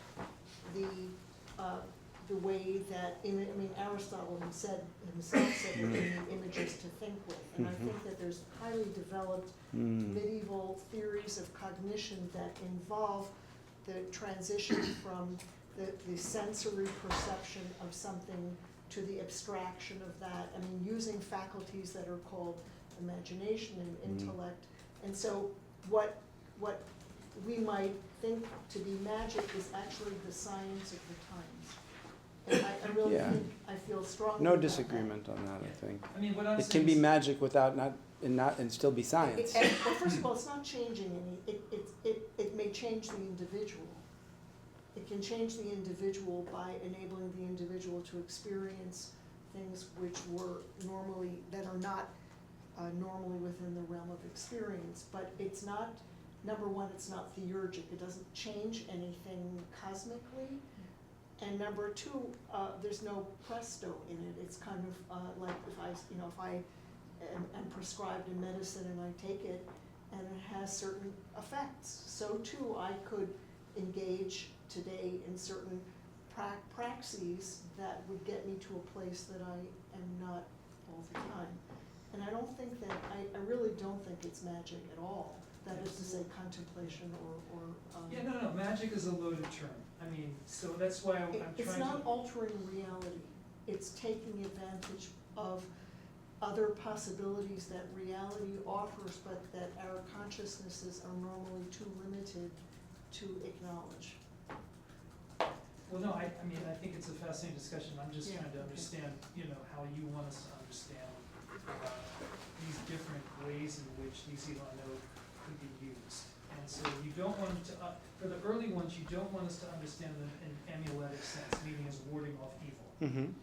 the way that, Aristotle himself said that we need images to think with. And I think that there's highly developed medieval theories of cognition that involve the transition from the sensory perception of something to the abstraction of that. I mean, using faculties that are called imagination and intellect. And so what we might think to be magic is actually the science of the times. And I really think, I feel strongly No about disagreement on that, I think. I mean, what I'm It saying can be is- magic without and still be science. Well, first of all, it's not changing it may change the individual. It can change the individual by enabling the individual to experience things which that are not normally within the realm of experience. But it's not, number one, it's not theurgic. It doesn't change anything cosmically. And number two, there's no presto in it. It's kind of like if I am prescribed in medicine and I take it and it has certain effects. So too, I could engage today in certain praxes that would get me to a place that I am not all the time. And I don't think that, I really don't think it's magic at all. That is to say contemplation or Yeah, no, magic is a loaded term. I mean, so that's why I'm trying to. It's not altering reality. It's taking advantage of other possibilities that reality offers, but that our consciousnesses are normally too limited to acknowledge. Well, no, I mean, I think it's a fascinating discussion. I'm just Yeah, trying to okay. understand, how you want us to understand these different ways in which these Ilanot could be used. And so you don't want to, for the early ones, you don't want us to understand them in amuletic sense, meaning as warding off evil.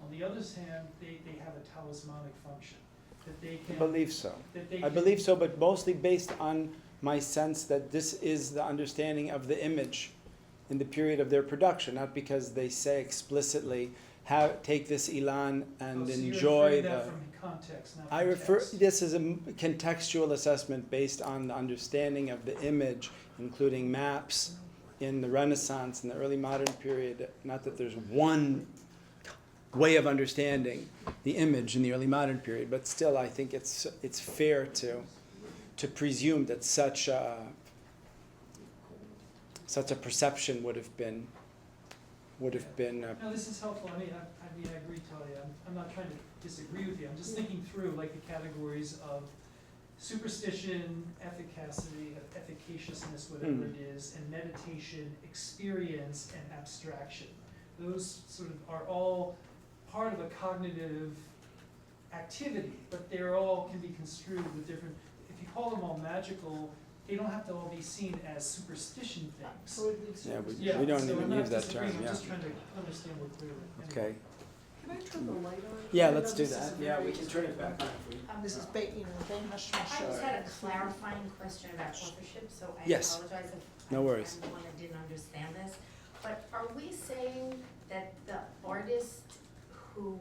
On the other hand, they have a talismanic function, that they I can. believe so. That they I can- believe so, but mostly based on my sense that this is the understanding of the image in the period of their production, not because they say explicitly, take this Ilan and Oh, so enjoy you're the. referring that from context, not I from refer, text. this is a contextual assessment based on the understanding of the image, including maps in the Renaissance and the early modern period. Not that there's one way of understanding the image in the early modern period, but still I think it's fair to presume that such a perception would have been. No, this is helpful. I agree, Talia. I'm not trying to disagree with you. I'm just thinking through like the categories of superstition, efficaciousness, whatever it is, and meditation, experience, and abstraction. Those sort of are all part of a cognitive activity, but they're all can be construed with different. If you call them all magical, they don't have to all be seen as superstition things. So it leaves Yeah, you- we don't so even I'm not use that term, disagreeing, yeah. I'm just trying to understand more clearly. Anyway. Okay. Can I turn the light on? Yeah, I know let's do this is that. a Yeah, very- we can turn it back on for you. This is Ben Hush I just had a clarifying question about authorship, so I Yes. apologize if No worries. I'm the one that didn't understand this. But are we saying that the artist who,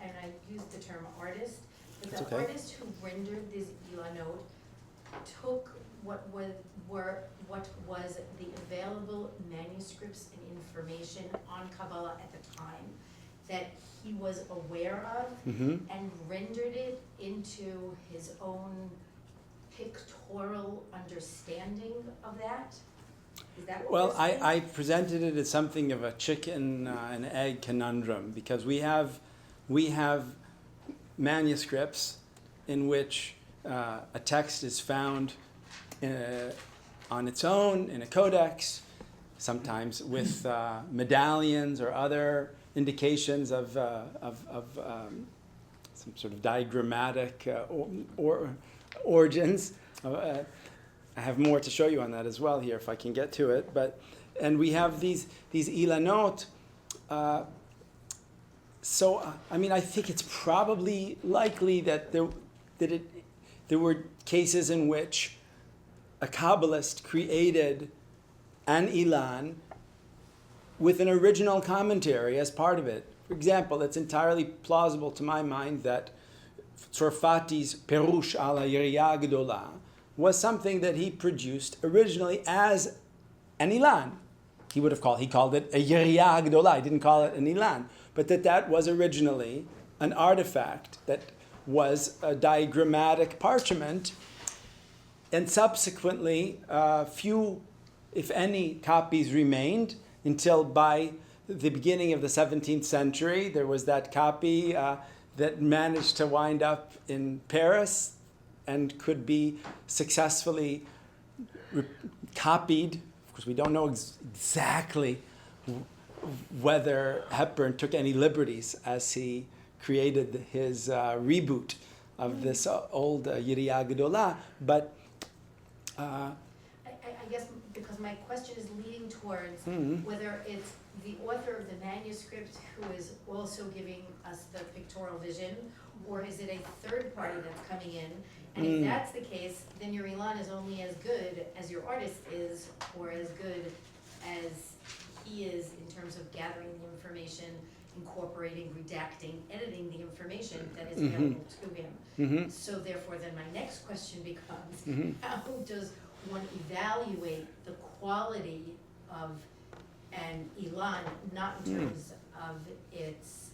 and I use the term artist, but That's the okay. artist who rendered this Ilanot took what was the available manuscripts and information on Kabbalah at the time that he was aware of and rendered it into his own pictorial understanding of that? Is that what Well, we're saying? I presented it as something of a chicken and egg conundrum because we have manuscripts in which a text is found on its own in a codex. sometimes with medallions or other indications of some sort of diagrammatic origins. I have more to show you on that as well here if I can get to it. And we have these Ilanot. So I think it's probably likely that there were cases in which a Kabbalist created an Ilan with an original commentary as part of it. For example, it's entirely plausible to my mind that Tzorfati's Perush ala Yiriyah Gedolah was something that he produced originally as an Ilan. He called it a Yiriyah Gedolah. He didn't call it an Ilan. But that was originally an artifact that was a diagrammatic parchment, and subsequently few, if any, copies remained until by the beginning of the 17th century. There was that copy that managed to wind up in Paris and could be successfully copied. Of course, we don't know exactly whether Hepburn took any liberties as he created his reboot of this old Yiriyah Gedolah, but I guess because my question is leading towards whether it's the author of the manuscript who is also giving us the pictorial vision, or is it a third party that's coming in? And if that's the case, then your Ilan is only as good as your artist is, or as good as he is in terms of gathering the information, incorporating, redacting, editing the information that is available to him. So therefore, then my next question becomes, how does one evaluate the quality of an Ilan, not in terms of its,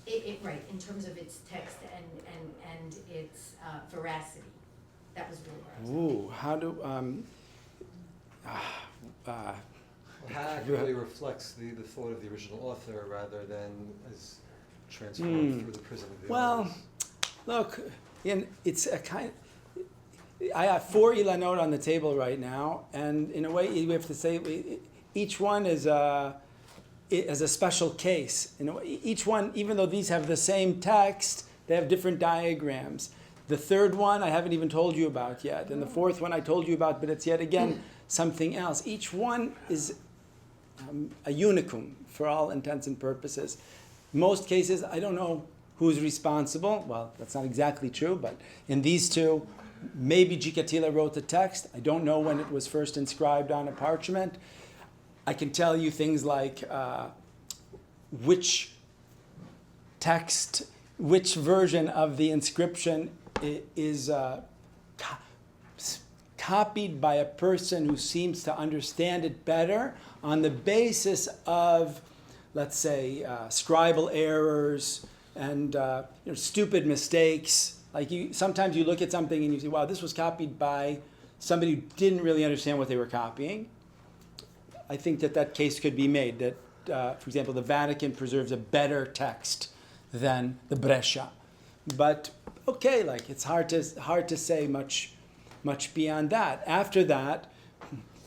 in terms of its text and its veracity? That was really what I was how do How accurately reflects the thought of the original author rather than as transformed through the prism of the artist? Look, it's a kind. I have 4 Ilanot on the table right now, and in a way, we have to say each one is a special case. Each one, even though these have the same text, they have different diagrams. The third one I haven't even told you about yet, and the fourth one I told you about, but it's yet again something else. Each one is a unicum for all intents and purposes. Most cases, I don't know who's responsible. Well, that's not exactly true, but in these two, maybe Gikatila wrote the text. I don't know when it was first inscribed on a parchment. I can tell you things like which text, which version of the inscription is copied by a person who seems to understand it better on the basis of, let's say, scribal errors and stupid mistakes. Like sometimes you look at something and you say, wow, this was copied by somebody who didn't really understand what they were copying. I think that case could be made, that, for example, the Vatican preserves a better text than the Brescia. But, okay, it's hard to say much beyond that. After that,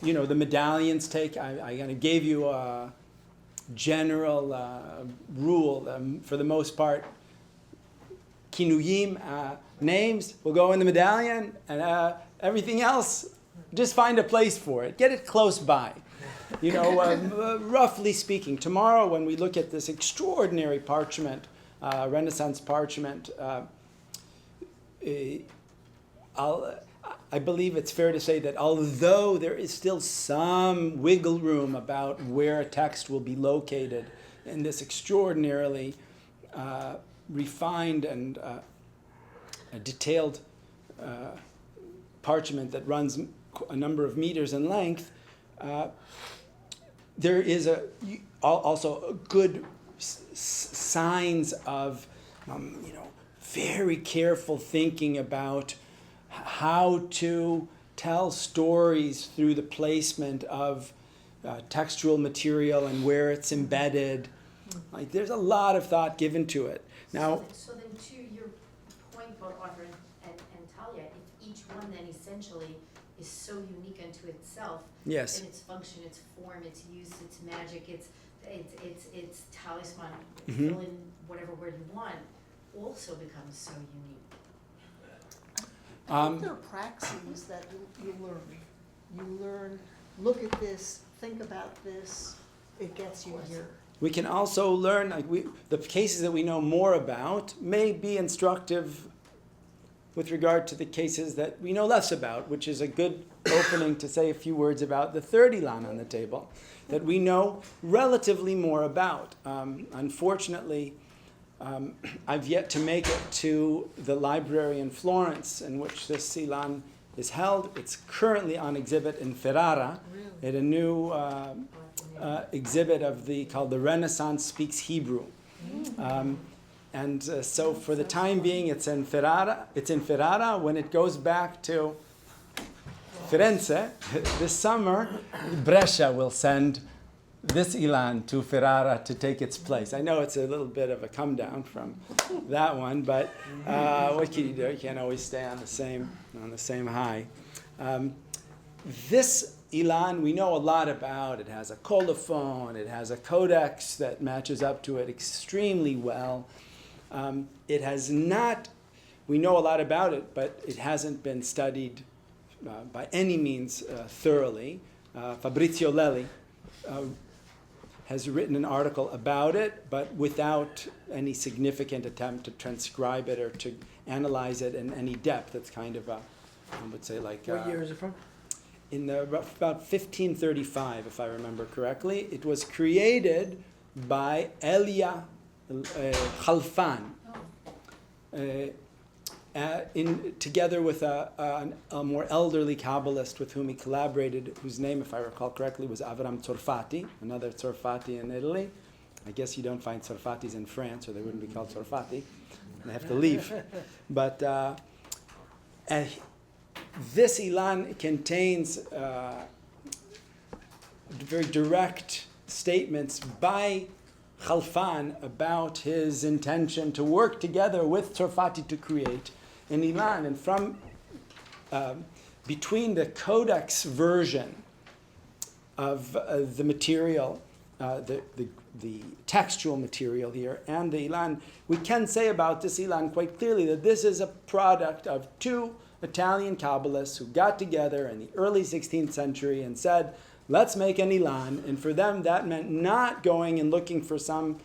the medallions I kind of gave you a general rule. For the most part, kinuyim, names, will go in the medallion, and everything else, just find a place for it. Get it close by. Roughly speaking, tomorrow when we look at this extraordinary parchment, Renaissance parchment, I believe it's fair to say that although there is still some wiggle room about where a text will be located in this extraordinarily refined and detailed parchment that runs a number of meters in length, there is also good signs of very careful thinking about how to tell stories through the placement of textual material and where it's embedded. There's a lot of thought given to it. Now, so then to your point about Audrey and Talia, if each one then essentially is so unique unto itself. Yes. And its function, its form, its use, its magic, its talisman, Mhm. fill in whatever word you want, also becomes so unique. I think there are praxes that you learn. You learn, look at this, think about this, it gets you here. We can also learn, the cases that we know more about may be instructive with regard to the cases that we know less about, which is a good opening to say a few words about the third Ilan on the table, that we know relatively more about. Unfortunately, I've yet to make it to the library in Florence in which this Ilan is held. It's currently on exhibit in Ferrara at a new exhibit called The Renaissance Speaks Hebrew. So for the time being, it's in Ferrara. When it goes back to Firenze this summer, Brescia will send this Ilan to Ferrara to take its place. I know it's a little bit of a come down from that one, but what can you do? You can't always stay on the same high. This Ilan we know a lot about. It has a colophon. It has a codex that matches up to it extremely well. It has not. We know a lot about it, but it hasn't been studied by any means thoroughly. Fabrizio Lelli has written an article about it, but without any significant attempt to transcribe it or to analyze it in any depth. It's kind of I would say like... What year is it from? In about 1535, if I remember correctly. It was created by Elia Khalfan, together with a more elderly Kabbalist with whom he collaborated, whose name, if I recall correctly, was Avram Tzorfati, another Tzorfati in Italy. I guess you don't find Tzorfatis in France, or they wouldn't be called Tzorfati. They have to leave. But this Ilan contains very direct statements by Khalfan about his intention to work together with Tzorfati to create an Ilan. And from between the codex version of the material, the textual material here, and the Ilan, we can say about this Ilan quite clearly that this is a product of two Italian Kabbalists who got together in the early 16th century and said, let's make an Ilan. And for them, that meant not going and looking for some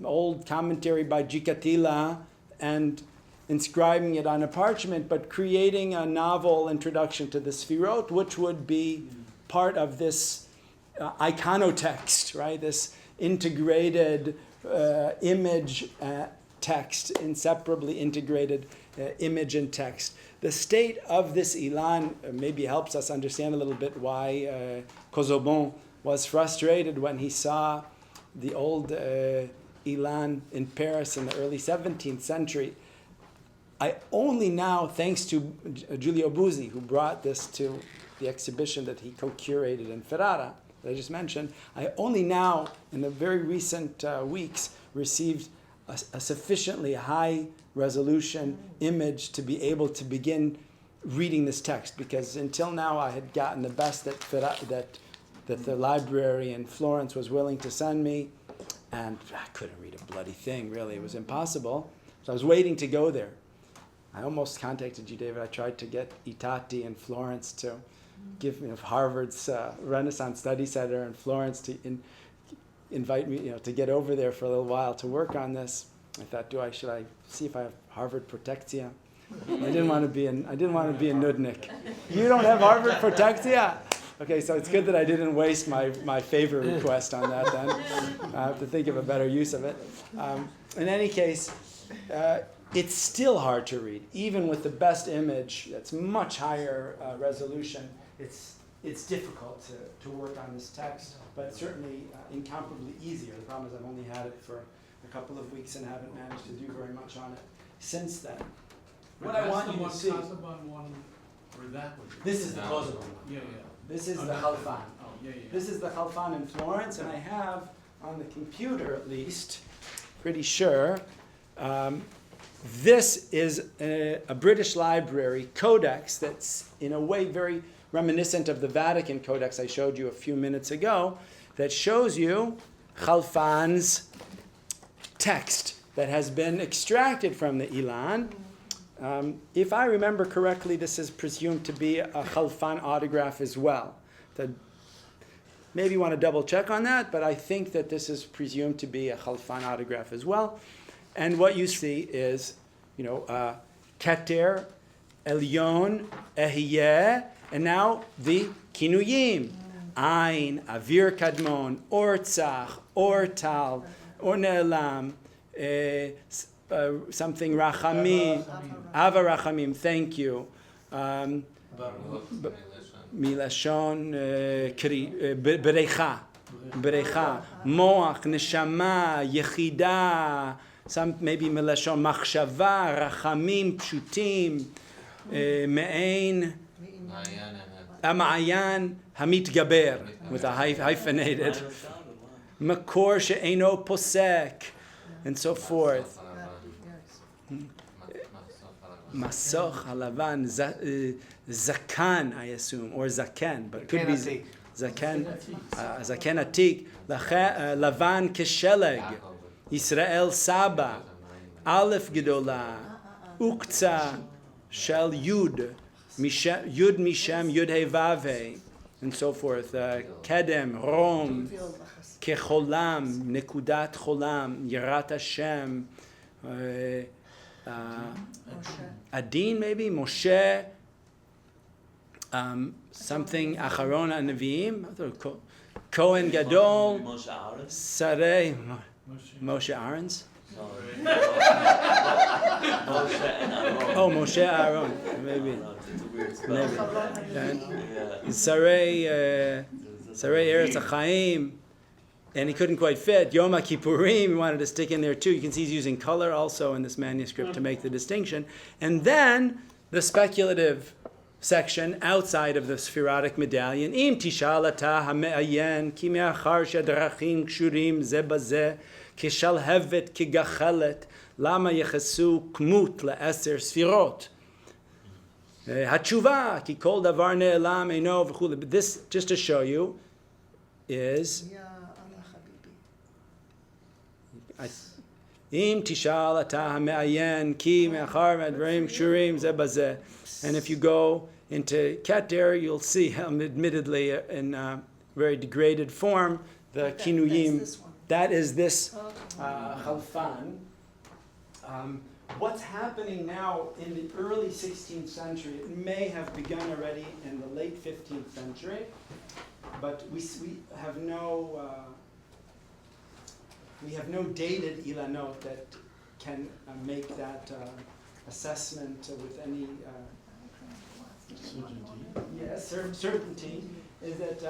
old commentary by Gicatilla and inscribing it on a parchment, but creating a novel introduction to the Sfirot, which would be part of this iconotext, right? This integrated image text, inseparably integrated image and text. The state of this Ilan maybe helps us understand a little bit why Casaubon was frustrated when he saw the old Ilan in Paris in the early 17th century. I only now, thanks to Giulio Buzzi, who brought this to the exhibition that he co-curated in Ferrara, that I just mentioned, I only now, in the very recent weeks, received a sufficiently high resolution image to be able to begin reading this text, because until now I had gotten the best that the library in Florence was willing to send me, and I couldn't read a bloody thing, really. It was impossible. So I was waiting to go there. I almost contacted you, David. I tried to get Itati in Florence to give me Harvard's Renaissance Study Center in Florence to invite me, to get over there for a little while to work on this. I thought, should I see if I have Harvard Protectia? I didn't want to be a nudnik. You don't have Harvard Protectia? Okay, so it's good that I didn't waste my favor request on that then. I have to think of a better use of it. In any case, it's still hard to read, even with the best image that's much higher resolution. It's difficult to work on this text, but certainly incomparably easier. The problem is I've only had it for a couple of weeks and haven't managed to do very much on it since then. What I want you to see. That's the one where that would be. This is the Casaubon one. Yeah. This is the Khalfan. Oh, yeah. This is the Khalfan in Florence, and I have on the computer at least, pretty sure, this is a British Library codex that's in a way very reminiscent of the Vatican Codex I showed you a few minutes ago, that shows you Chalfan's text that has been extracted from the Ilan. If I remember correctly, this is presumed to be a Chalfan autograph as well. Maybe you want to double check on that, but I think that this is presumed to be a Chalfan autograph as well. And what you see is, Keter, Elyon, Ehyeh, and now the Kinuyim. Ein, Avir Kadmon, Or Tzach, Or Tal, Or Ne'elam, something Rachamim, Ava Rachamim, thank you. Milashon Berecha, Moach, Neshama, Yechida, some maybe Milashon Machshava, Rachamim, Pshutim, Me'ein, Ma'ayan, Hamit Gaber, with a hyphenated, Makor She'eno Posek, and so forth. Masoch Halavan, Zakan, I assume, or Zaken, but it could be Zaken, Zaken Atik, Lavan Kesheleg, Israel Saba, Aleph Gedola, Ukza, Shel Yud, Yud Mishem, Yud He Vave, and so forth. Kedem, Rom, Kecholam, Nekudat Cholam, Yerat Hashem, Adin maybe, Moshe, something Acharon HaNevi'im, Kohen Gadol, Sarei, Moshe Aaron's? Oh, Moshe Aaron, maybe. Sarei Eretz HaChaim, and he couldn't quite fit. Yom HaKippurim, he wanted to stick in there too. You can see he's using color also in this manuscript to make the distinction. And then the speculative section outside of the spherotic medallion. Im tishal ata hame'ayen ki me'achar she'adrachim kshurim ze bazeh kishalhevet kigachelet lama yechesu kmut le'eser sfirot. Hatshuva ki kol davar ne'elam eino v'chule. But this, just to show you, is Im tishal ata hame'ayen ki me'achar me'advarim kshurim ze bazeh. And if you go into Keter, you'll see, admittedly in very degraded form, the Kinuyim. That is this Chalfan. What's happening now in the early 16th century, it may have begun already in the late 15th century, but we have no dated Ilanot that can make that assessment with any certainty, is that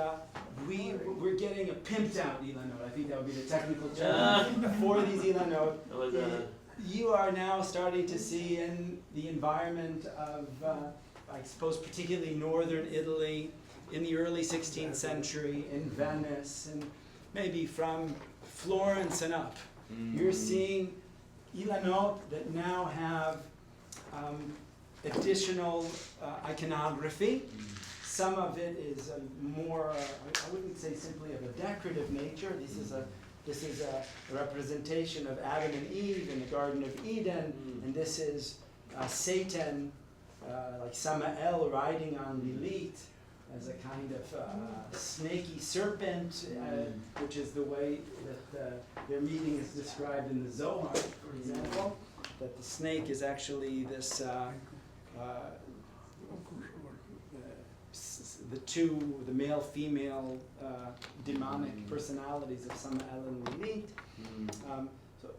we're getting a pimped out Ilanot. I think that would be the technical term for these Ilanot. You are now starting to see in the environment of, I suppose, particularly northern Italy, in the early 16th century, in Venice, and maybe from Florence and up. You're seeing Ilanot that now have additional iconography. Some of it is more, I wouldn't say simply of a decorative nature. This is a representation of Adam and Eve in the Garden of Eden, and this is Satan, like Samael, riding on Lilith as a kind of snaky serpent, which is the way that their meeting is described in the Zohar, for example, that the snake is actually this the male-female demonic personalities of Samael and Lilith. So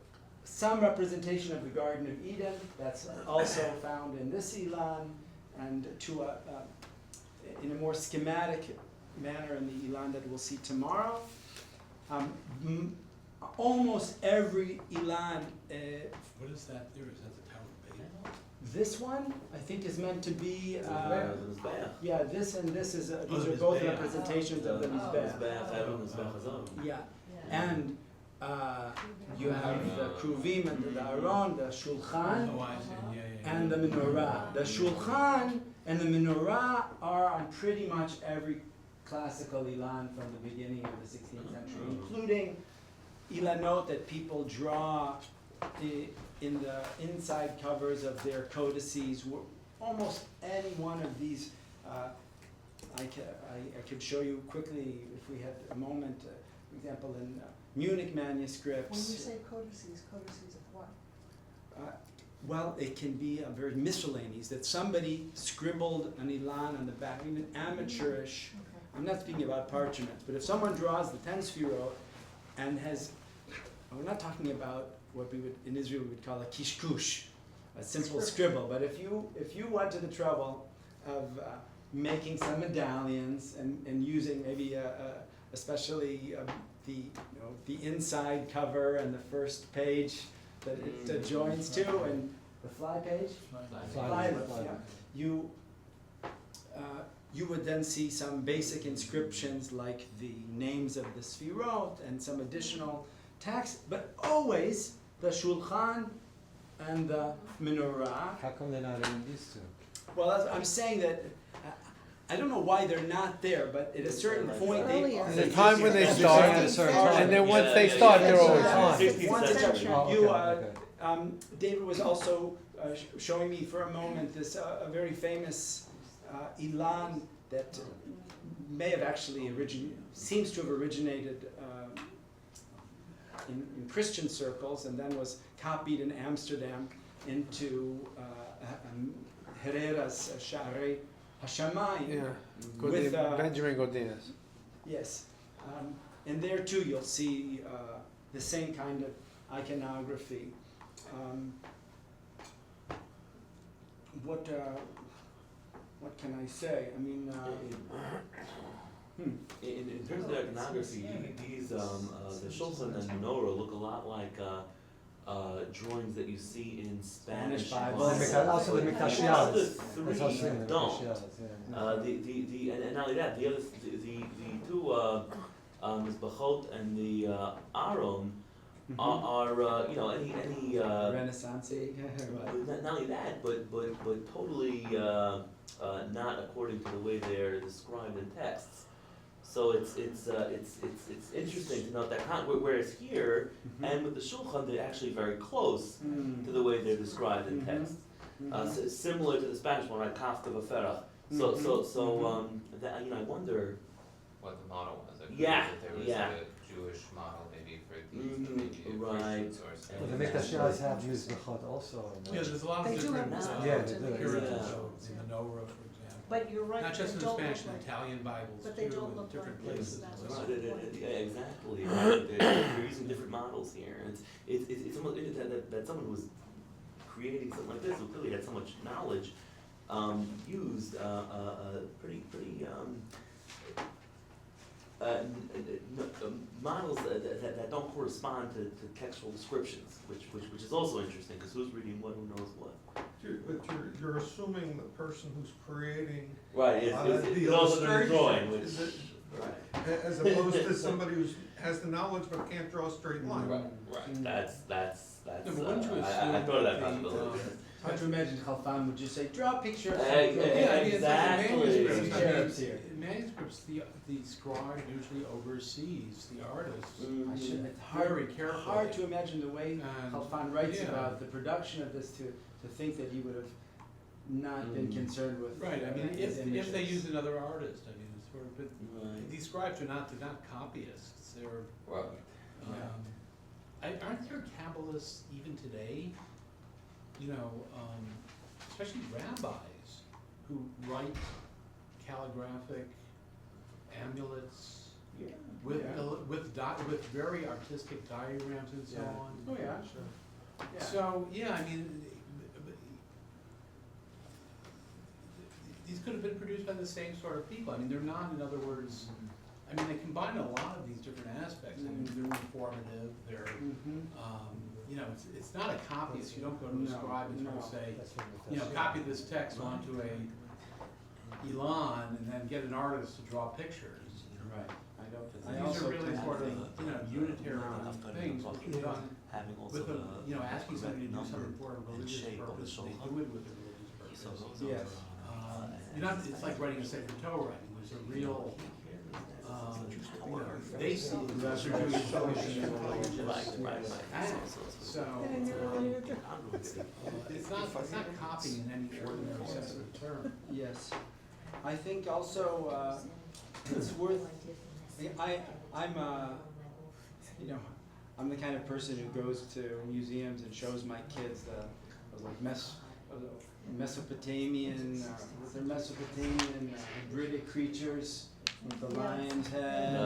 some representation of the Garden of Eden, that's also found in this Ilan, and in a more schematic manner in the Ilan that we'll see tomorrow. Almost every Ilan. What is that there? Is that the Tower of Babel? This one, I think, is meant to be. Yeah, this and this is. These are both representations of the Mizbeach. Yeah, and You have the kruvim and the aron, the shulchan, Oh, I see, yeah. and the menorah. The shulchan and the menorah are on pretty much every classical ilan from the beginning of the 16th century, including ilanot that people draw in the inside covers of their codices. Almost any one of these, I could show you quickly if we had a moment. For example, in Munich manuscripts. When you say codices of what? Well, it can be a very miscellaneous, that somebody scribbled an ilan on the back, even amateurish. Okay. I'm not speaking about parchments, but if someone draws the 10 sfirot and has, we're not talking about what we would, in Israel, we would call a kishkush, a simple scribble, but if you went to the trouble of making some medallions and using maybe especially the inside cover and the first page that it joins to, and the fly page, you would then see some basic inscriptions like the names of the sfirot and some additional text, but always the shulchan and the menorah. How come they're not in these two? Well, I'm saying that I don't know why they're not there, but at a certain point they Earlier. are. The time when they start, and then once they start, they're always on. Once they start, Oh, you, okay. David was also showing me for a moment this a very famous ilan that may have actually seems to have originated in Christian circles and then was copied in Amsterdam into Herrera's Sha'arei Hashamayim. Yeah, With, Benjamin Godinez. Yes, and there too you'll see the same kind of iconography. What can I say? I mean, in terms of the iconography, these the shulchan and menorah look a lot like drawings that you see in Spanish Bibles. Also the But Mikdashiyas. the other That's what I was three saying, the don't. Mikdashiyas, yeah. And not only that, the two Mizbachot and the Aron are any Renaissance. not only that, but totally not according to the way they're described in texts. So it's interesting to note that whereas here and with the shulchan they're actually very close to the way they're described in text. So similar to the Spanish one, right? Kafka v'ferach. So I wonder What the model was. I believe Yeah, that there was yeah. a Jewish model maybe for these, maybe a right. Christian source. Well, the Mikdashiyas have used Mechot also. Yeah, there's a lot of They do different, have Yeah, Mizbachot they in do, the heritage yeah. of the menorah, for example. But you're right, Not just in they the don't Spanish look and like, Italian Bibles but too, they don't in look different like this, places. that's as what well. Yeah, exactly. Right. They're using different models here. It's almost that someone who was creating something like this, who clearly had so much knowledge, used pretty models that don't correspond to textual descriptions, which is also interesting because who's reading what, who knows what. But you're assuming the person who's creating, Right. It's also the drawing, which is it- right. as opposed to somebody who has the knowledge but can't draw a straight line. Right. That's. No, but wouldn't you I assume thought of that that the, possibility. Hard to imagine Khalfan would just say, draw a picture of Yeah, exactly. cherubs here. In manuscripts, the scribe usually oversees the artist. I should, it's Very carefully. hard to imagine the way And, Khalfan writes yeah. about the production of this to think that he would have not been concerned with. Right, I mean, his if they images. use another artist, I mean, it's sort of, but Right. these scribes are not copyists, they're, Right. aren't there Kabbalists even today? You know, especially rabbis who write calligraphic amulets Yeah. with, Yeah. with very artistic diagrams and so Yeah. on. Oh, yeah, sure. Yeah. So, yeah, I mean, these could have been produced by the same sort of people. I mean, they're not, in other words, I mean, they combine a lot of these different aspects. I mean, they're informative, they're, you know, it's not a copyist. You don't go to a No, scribe and sort of no. say, That's what you know, Mikdashiyas. copy this text onto a Elan and then get an artist to draw pictures. Right, I I these also are really tend sort to of, think- unitary things, which are done having also with the asking somebody to do something for a and religious shape of the purpose, they shoulder. do it with a religious purpose. So those Yes. You're not, it's like writing a sacred Torah, I mean, there's a real, they see it as they're doing it so So, it's not copying in any ordinary sense of the term. Yes. I think also, it's worth, I'm the kind of person who goes to museums and shows my kids Mesopotamian British creatures with the lion's head,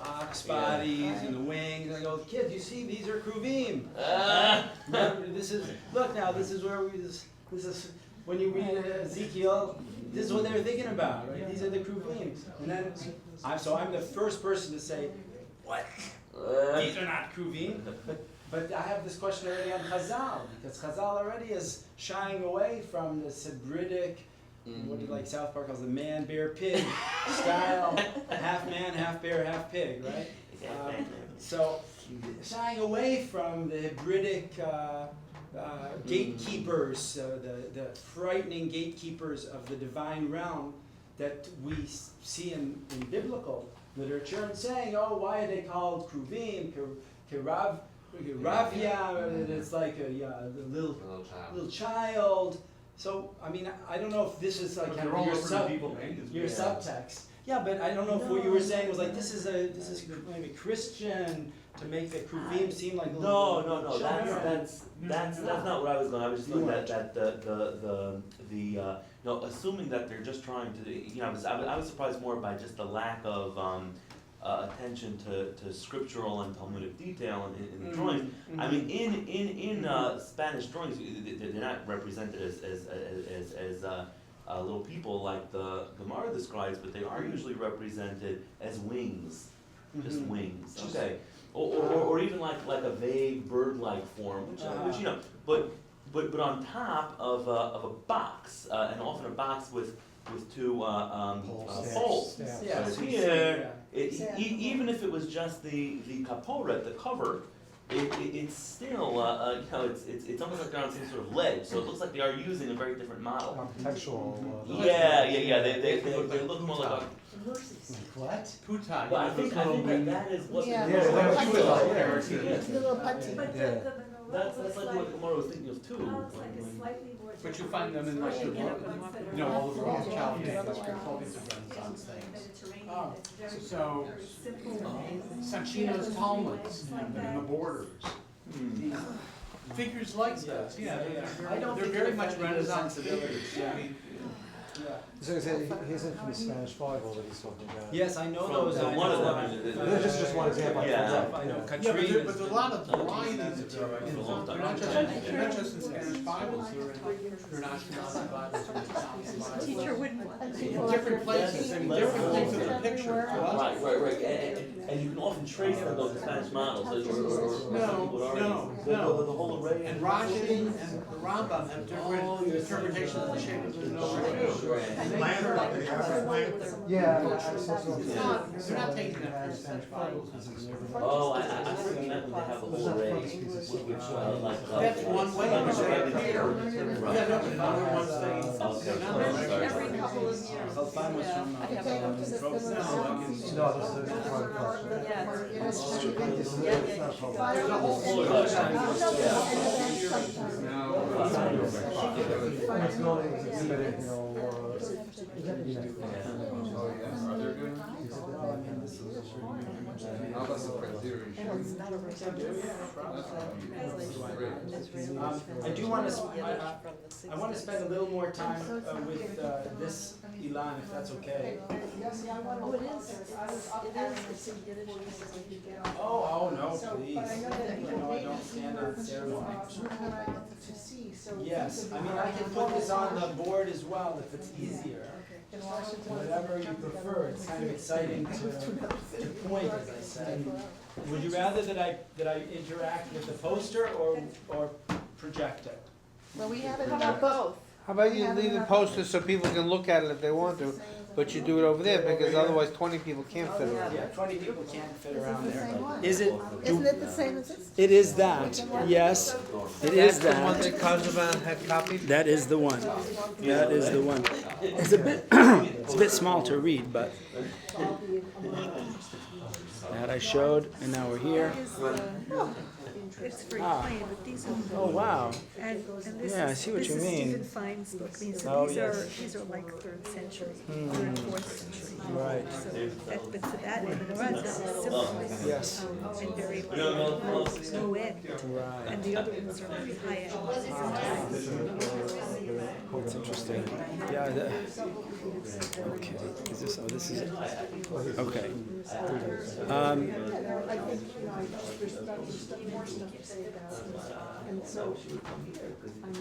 ox bodies and the wings. I go, kids, you see, these are kruvim. This is where this is when you read Ezekiel, this is what they were thinking about, right? These are the kruvim. And then, I'm the first person to say, what? These are not kruvim. But I have this question already on Chazal, because Chazal already is shying away from this Hebridic, what do you like South Park calls the man, bear, pig style, half man, half bear, half pig, right? So shying away from the Hebridic gatekeepers, the frightening gatekeepers of the divine realm that we see in biblical literature, and saying, oh, why are they called kruvim, Ravia, it's like a little child. So, I mean, I don't know if this is like kind of your subtext. Yeah, but I don't know if what you were saying was like, this is maybe Christian to make the kruvim seem like No, that's not what I was going. I was just going that assuming that they're just trying to, I was surprised more by just the lack of attention to scriptural and Talmudic detail in the drawings. I mean, in Spanish drawings, they're not represented as little people like the Gemara describes, but they are usually represented as wings, just wings. Okay, or even like a vague bird-like form, which but on top of a box, and often a box with two poles. Yeah. So here, even if it was just the kaporet, the cover, it's still it's almost like they're on some sort of ledge. So it looks like they are using a very different model. Architectural. They look more like a. What? Putai. But I think that is what. Yeah. the Little putty. That's like what Gemara was thinking of too. But you find them in like all the Rothschild names, all these Renaissance things. So, Sanchino's Talmuds have them in the borders. Figures like this, they're very much Renaissance figures. So he's in from the Spanish Bible that he's talking about. Yes, I know those. One of them. Just one example. I know But there's a lot of varieties of them. They're not just in Spanish Bibles, they're in Ashkenazi Bibles, or in Islamic Bibles. Teacher wouldn't want. In different places, I mean, different things in the picture. Right. And you can often trace them though to Spanish models. No. The whole array. And Rashi and the Rambam have different interpretations of the shape of the nose too. And they They're not taking that from Spanish Bibles. Oh, I think that when they have the whole array, which That's one way in which they appear. Right. Yeah, no, but another one's saying. Every couple of years. Chalfan was from I can take them to the Prof. village. No, this is private question. There's a whole It's not exhibited, I do want to. I want to spend a little more time with this Ilan, if that's okay. Oh, it is. Oh no, So, please. but I know that you No, I made don't it stand on ceremony. to see, so. Yes, I mean I can put this on the board as well if it's easier. In Washington. Whatever you prefer. It's kind of exciting to point, as I said. Would you rather that I interact with the poster or project it? Well, we have it about both. How about you leave the posters so people can look at it if they want to, but you do it over there, because otherwise 20 people can't fit around Yeah, there. 20 people can't fit around This is the there. same one. Is it? Isn't it the same as this? It is that, yes, it is That's the one that. that Kazavan had copied? That is the one. That is the one. It's a bit, it's a bit small to read, but that I showed, and now we're here. It's very Ah. plain, but these are. Oh, wow. And this Yeah, I is, see what this you is mean. Stephen Fine's book, I mean, so Oh, these yes. are like 3rd century, 3rd and 4th century. Right. So that, but for that, and the rest is simple. Yes. And very, like, low end. Right. And the other ones are very high end. That's interesting. Yeah, okay, is this, oh, this is, okay. I think, there's more stuff to say about it, and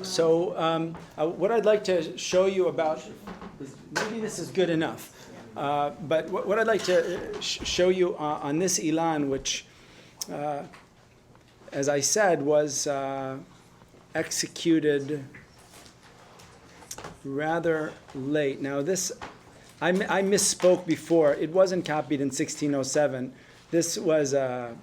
so. What I'd like to show you about, maybe this is good enough, but what I'd like to show you on this Ilan, which, as I said, was executed rather late. Now this, I misspoke before. It wasn't copied in 1607. This was a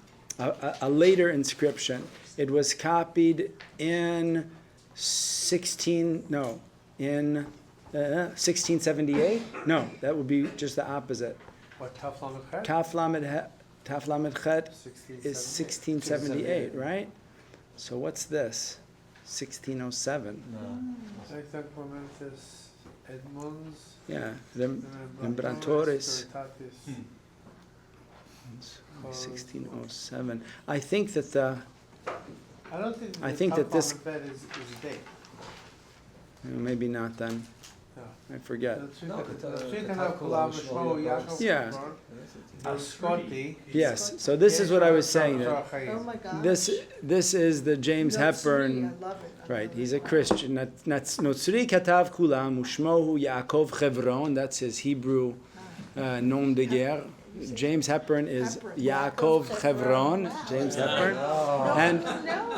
later inscription. It was copied in 1678? No, that would be just the opposite. What, Taf Lamed Chet? Taf Lamed Chet is 1678, right? So what's this? 1607. Secta Clementis Edmunds. Yeah, Rembrandtoris. 1607. I think that the. I don't think I think that this. Taf Lamed Chet is a date. Maybe not then. No. I forget. Yeah. Ascoti. Yes. So this is what I was saying. Oh my gosh. This is the James Hepburn. I love it. Right. He's a Christian. Notzri katav kulam ushmohu Yaakov Chevron. That's his Hebrew nom de guerre. James Hepburn is Yaakov Chevron. James Hepburn. And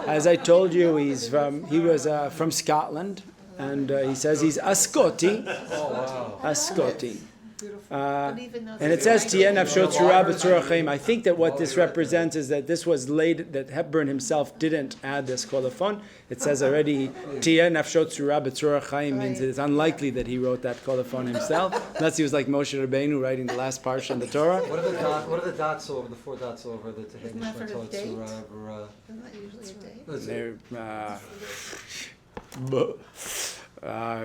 as I told you, he was from Scotland. And he says he's Ascoti. Ascoti. And it says Tien Nafsho Tzura B'Tzura Chaim. I think that what this represents is that this was late, that Hepburn himself didn't add this colophon. It says already Tien Nafsho Tzura B'Tzura Chaim means it's unlikely that he wrote that colophon himself, unless he was like Moshe Rabbeinu writing the last parsha in the Torah. What are the dots over, the 4 dots over the Isn't that for the Tehenish date? Torah? Isn't that usually a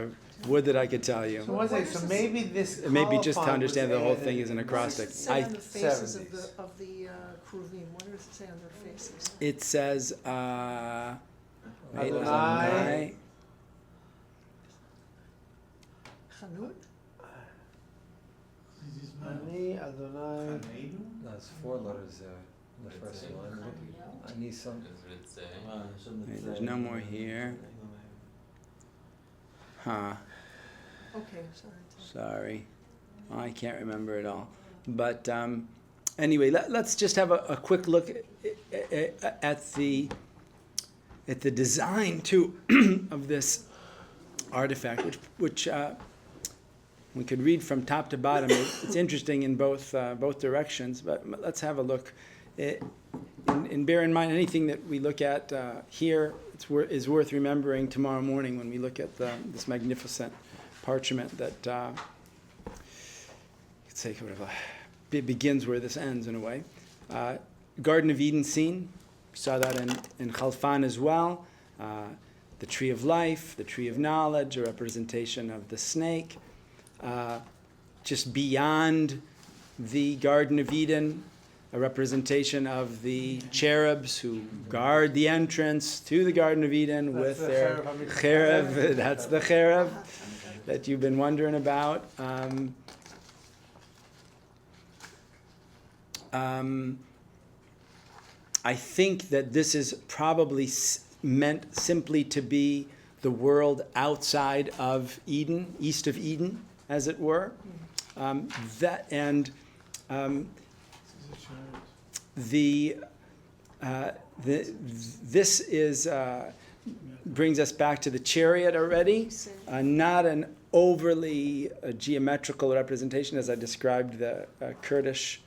date? Would that I could tell you. So one thing, so maybe this Maybe just to colophon understand was the whole added thing is an in acrostic. What does it say on the faces 70s. of the Kruvim? What does it say on their faces? It says Adonai. Chanut? Ani Adonai. No, it's 4 letters there in the first line. I need some. That's what it's saying. Wait, there's no more here. Huh. Okay, sorry. Sorry. I can't remember it all. But anyway, let's just have a quick look at the design too of this artifact, which we could read from top to bottom. It's interesting in both directions. But let's have a look. And bear in mind, anything that we look at here is worth remembering tomorrow morning when we look at this magnificent parchment that you could say it begins where this ends in a way. Garden of Eden scene. We saw that in Chalfan as well. The tree of life, the tree of knowledge, a representation of the snake. Just beyond the Garden of Eden, a representation of the cherubs who guard the entrance to the Garden of Eden with their cherub. That's the cherub that you've been wondering about. I think that this is probably meant simply to be the world outside of Eden, east of Eden, as it were. This is brings us back to the chariot already. Not an overly geometrical representation, as I described the Kurdish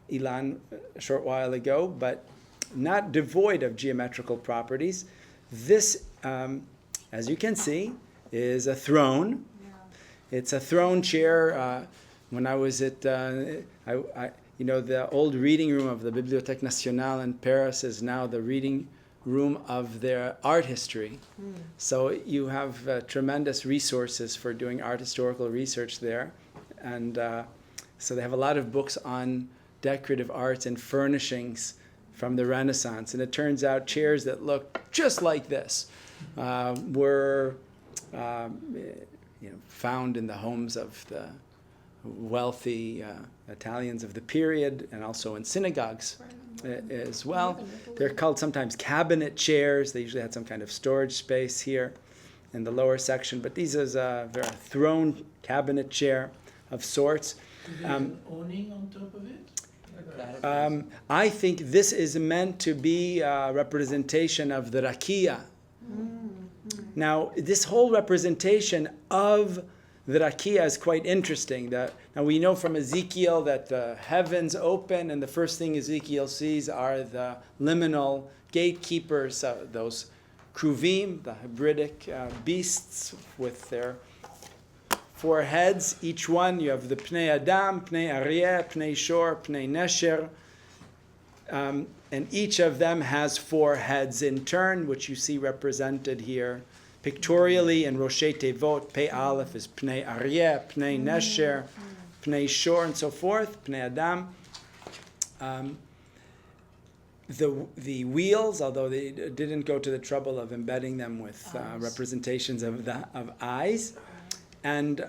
Ilan a short while ago, but not devoid of geometrical properties. This, as you can see, is a throne. It's a throne chair. When I was at, the old reading room of the Bibliothèque Nationale in Paris is now the reading room of their art history. So you have tremendous resources for doing art historical research there. And so they have a lot of books on decorative arts and furnishings from the Renaissance. And it turns out chairs that look just like this were found in the homes of the wealthy Italians of the period, and also in synagogues as well. They're called sometimes cabinet chairs. They usually had some kind of storage space here in the lower section, but these is a very throne cabinet chair of sorts. Do they have an awning on top of it? I think this is meant to be a representation of the rakia. Now, this whole representation of the rakia is quite interesting. Now, we know from Ezekiel that the heavens open, and the first thing Ezekiel sees are the liminal gatekeepers, those kruvim, the Hebridic beasts with their 4 heads. Each one, you have the Pnei Adam, Pnei Aryeh, Pnei Shor, Pnei Nesher. And each of them has 4 heads in turn, which you see represented here pictorially in Roshei Tevot. Pei Aleph is Pnei Aryeh, Pnei Nesher, Pnei Shor, and so forth, Pnei Adam. The wheels, although they didn't go to the trouble of embedding them with representations of eyes, and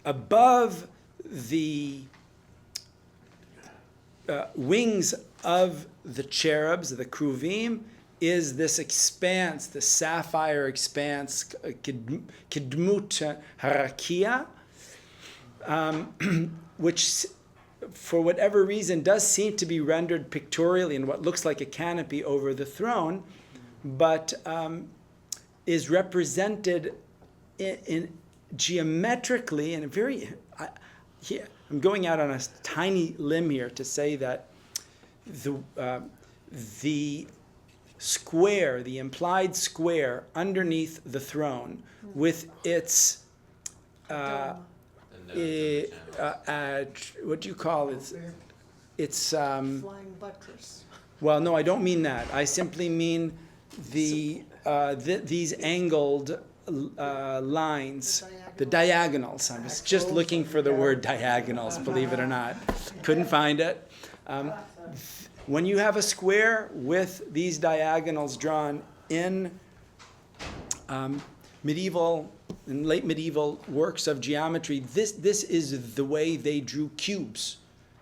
above the wings of the cherubs, the kruvim, is this expanse, the sapphire expanse, kidmut harakia, which, for whatever reason, does seem to be rendered pictorially in what looks like a canopy over the throne, but is represented in geometrically in a very. I'm going out on a tiny limb here to say that the square, the implied square underneath the throne, with its what do you call it? It's Flying buttress. well, no, I don't mean that. I simply mean these angled lines, the diagonals. I was just looking for the word diagonals, believe it or not. Couldn't find it. When you have a square with these diagonals drawn in medieval and late medieval works of geometry, this is the way they drew cubes.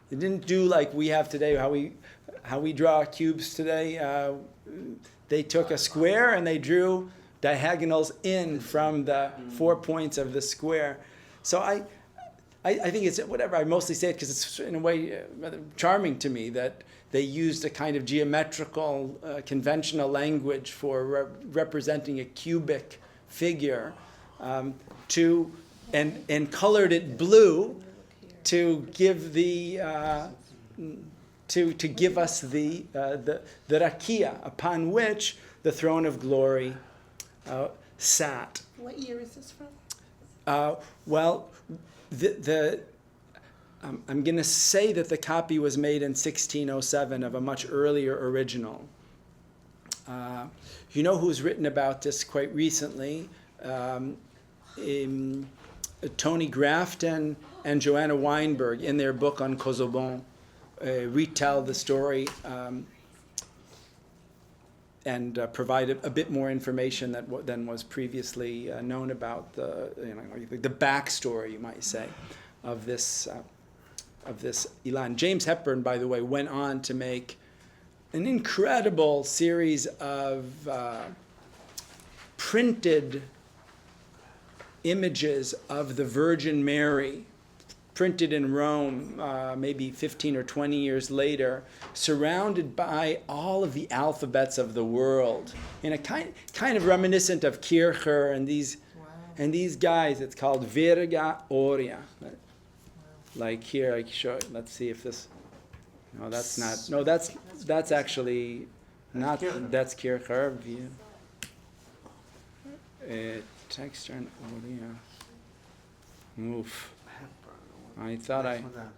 They didn't do like we have today, how we draw cubes today. They took a square and they drew diagonals in from the 4 points of the square. So I think it's whatever. I mostly say it because it's in a way rather charming to me that they used a kind of geometrical, conventional language for representing a cubic figure, and colored it blue to give to give us the rakia upon which the throne of glory sat. What year is this from? Well, I'm going to say that the copy was made in 1607 of a much earlier original. You know who's written about this quite recently? Tony Grafton and Joanna Weinberg, in their book on Kozobon, retell the story and provide a bit more information than was previously known about the backstory, you might say, of this Ilan. James Hepburn, by the way, went on to make an incredible series of printed images of the Virgin Mary printed in Rome, maybe 15 or 20 years later, surrounded by all of the alphabets of the world, in a kind of reminiscent of Kircher and these guys. It's called Virga Aurea. Like here, I show. Let's see if this. No, that's not. No, that's actually not. That's Kircher. Texture and Aurea. Oof. I thought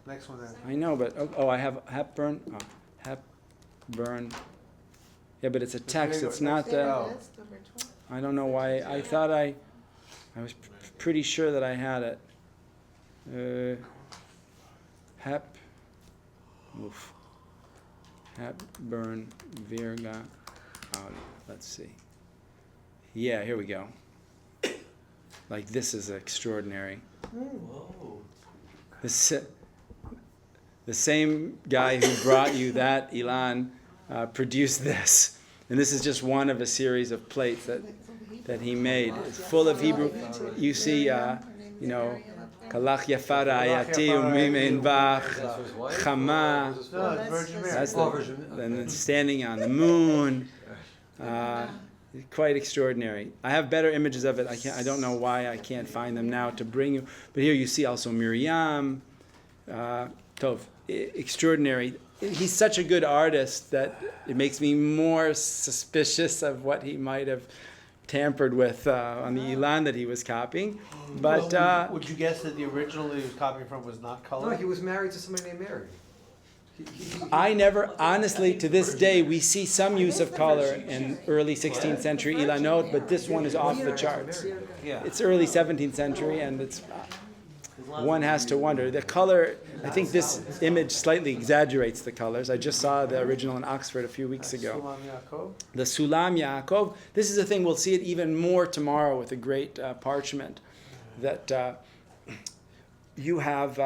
Next one down. I know, but I have Hepburn. Oh, Hepburn. Yeah, but it's a text. It's not. I don't know why. I thought I was pretty sure that I had it. Hepburn Virga. Let's see. Yeah, here we go. Like, this is extraordinary. Whoa. The same guy who brought you that, Ilan, produced this. And this is just one of a series of plates that he made. It's full of Hebrew. You see, Kalach Yafara Ayati Umimein Bach, Chama. That's and standing on the moon. Quite extraordinary. I have better images of it. I don't know why I can't find them now to bring you. But here you see also Miriam. Tov, extraordinary. He's such a good artist that it makes me more suspicious of what he might have tampered with on the Ilan that he was copying. But would you guess that the original that he was copying from was not color? No, he was married to somebody named Mary. I never, honestly, to this day, we see some use of color in early 16th century Ilanot, but this one is off the charts. It's early 17th century, and it's one has to wonder. The color, I think this image slightly exaggerates the colors. I just saw the original in Oxford a few weeks ago. The Sulam Yaakov. This is a thing, we'll see it even more tomorrow with a great parchment, that you have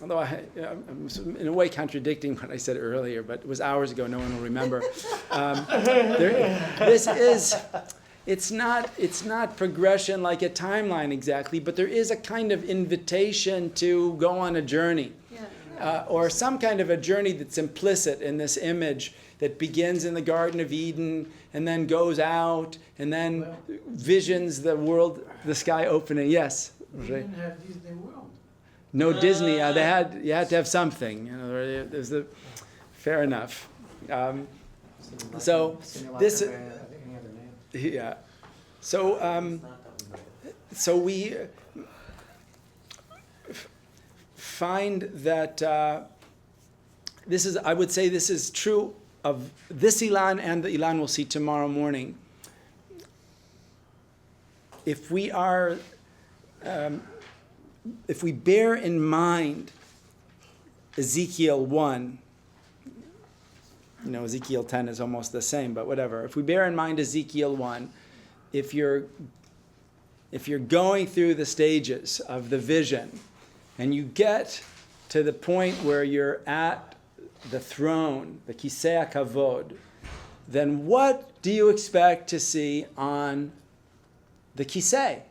although I'm in a way contradicting what I said earlier, but it was hours ago, no one will remember. It's not progression like a timeline exactly, but there is a kind of invitation to go on a journey, or some kind of a journey that's implicit in this image that begins in the Garden of Eden and then goes out and then visions the world, the sky opening. Yes. We didn't have Disney World. No Disney. You had to have something. There's fair enough. So this. Yeah. So we find that this is. I would say this is true of this Ilan and the Ilan we'll see tomorrow morning. If we are. If we bear in mind Ezekiel 1, Ezekiel 10 is almost the same, but whatever. If we bear in mind Ezekiel 1, if you're going through the stages of the vision and you get to the point where you're at the throne, the Kisei HaKavod, then what do you expect to see on the Kisei?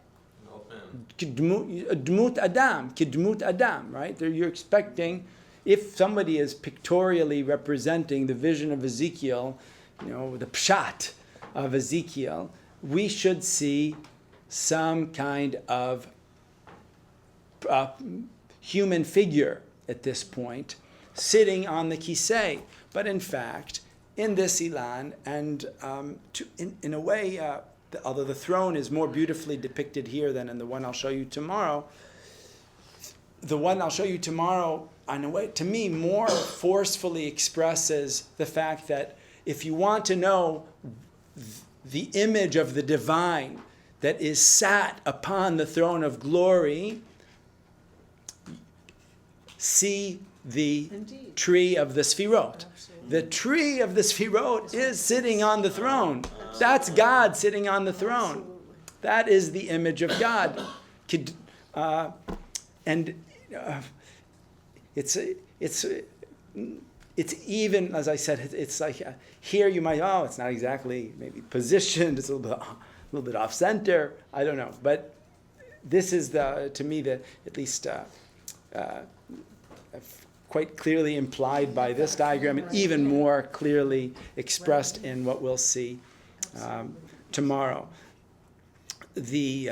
Dmut Adam, right? You're expecting, if somebody is pictorially representing the vision of Ezekiel, the pshat of Ezekiel, we should see some kind of human figure at this point sitting on the kisei. But in fact, in this Ilan, and in a way, although the throne is more beautifully depicted here than in the one I'll show you tomorrow, the one I'll show you tomorrow, in a way, to me, more forcefully expresses the fact that if you want to know the image of the divine that is sat upon the throne of glory, see the tree of the Sfirot. The tree of the Sfirot is sitting on the throne. That's God sitting on the throne. That is the image of God. It's even, as I said, it's like here you might, it's not exactly maybe positioned, it's a little bit little bit off center. I don't know, but this is to me at least quite clearly implied by this diagram, and even more clearly expressed in what we'll see tomorrow. The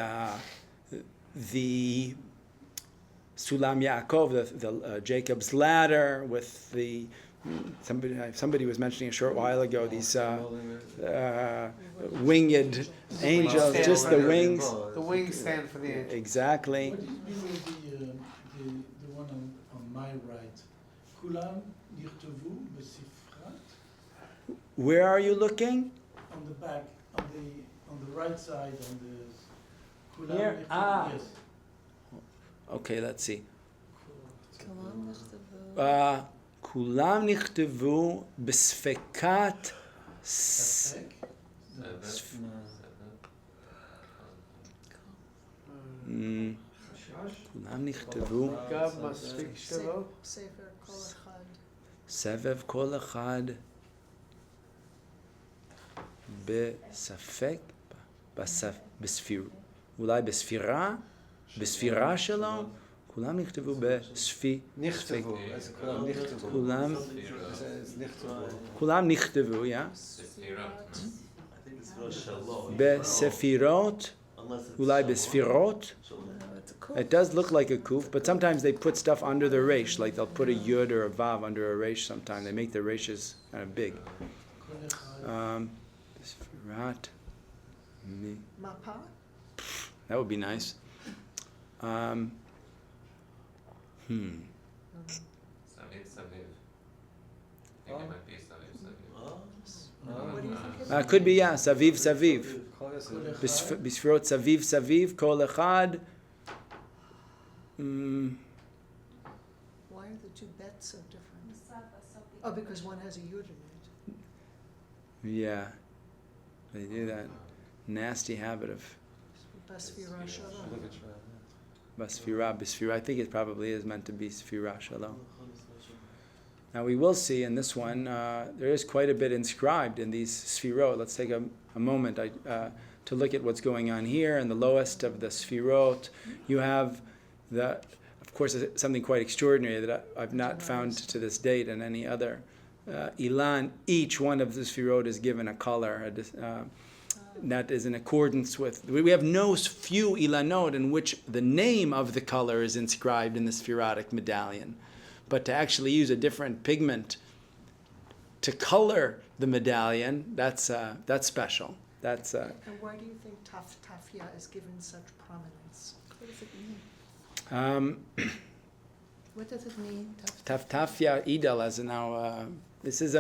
Sulam Yaakov, the Jacob's ladder, with the somebody was mentioning a short while ago these winged angels, just the wings. The wings stand for the angels. Exactly. What do you mean with the one on my right? Kulam nirtavu besifrat? Where are you looking? On the back, on the right side, on the Kulam Here? nirtavu, yes. Okay, let's see. Kulam nichtavu besfekat כולם נכתבו סבב כל אחד בספק, אולי בספירה שלו, כולם נכתבו כולם נכתבו, בספירות, אולי בספירות. It does look like a kuf, but sometimes they put stuff under the resh, like they'll put a yud or a vav under a resh sometimes. They make the reshes kind of big. That would be nice. Could be, yeah, saviv, saviv. Bisfirot saviv, saviv, kol echad. Why are the two bets so different? Oh, because one has a yud in it. Yeah, they do that nasty habit of Basfira shalom. Basfira. I think it probably is meant to be Sfira Shalom. Now we will see in this one, there is quite a bit inscribed in these Sfirot. Let's take a moment to look at what's going on here. In the lowest of the Sfirot, you have of course, something quite extraordinary that I've not found to this date in any other Ilan. Each one of the Sfirot is given a color, that is in accordance with. We have no few Ilanot in which the name of the color is inscribed in the Sphirotic medallion. But to actually use a different pigment to color the medallion, that's special. And why do you think Tafya is given such prominence? What does it mean? What does it mean? Tafya Idal, as now, this is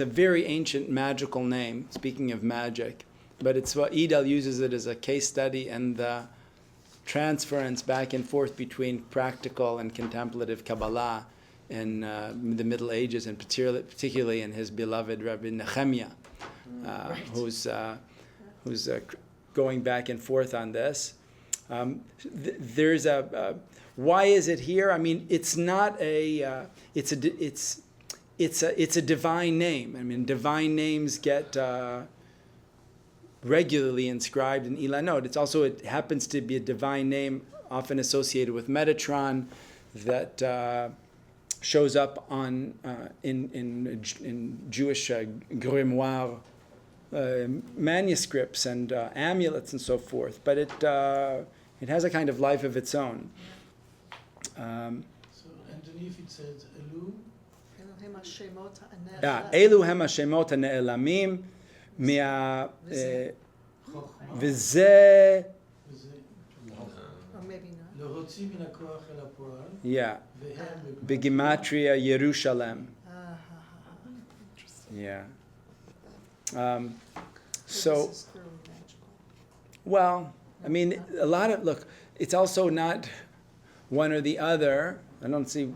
a very ancient magical name. Speaking of magic, but it's what Idal uses it as a case study and the transference back and forth between practical and contemplative Kabbalah in the Middle Ages, and particularly in his beloved Rabbi Nehemiah, who's going back and forth on this. There's why is it here? I mean, it's not it's a divine name. I mean, divine names get regularly inscribed in Ilanot. It happens to be a divine name often associated with Metatron that shows up on in Jewish grimoire manuscripts and amulets and so forth. But it has a kind of life of its own. So underneath it says Elu. Elu hem hashemot hane'elamim v'zeh. להוציא מן הכוח אל הפועל. Yeah. Begimatria Yerushalem. Yeah. So, well, I mean, it's also not one or the other. I don't see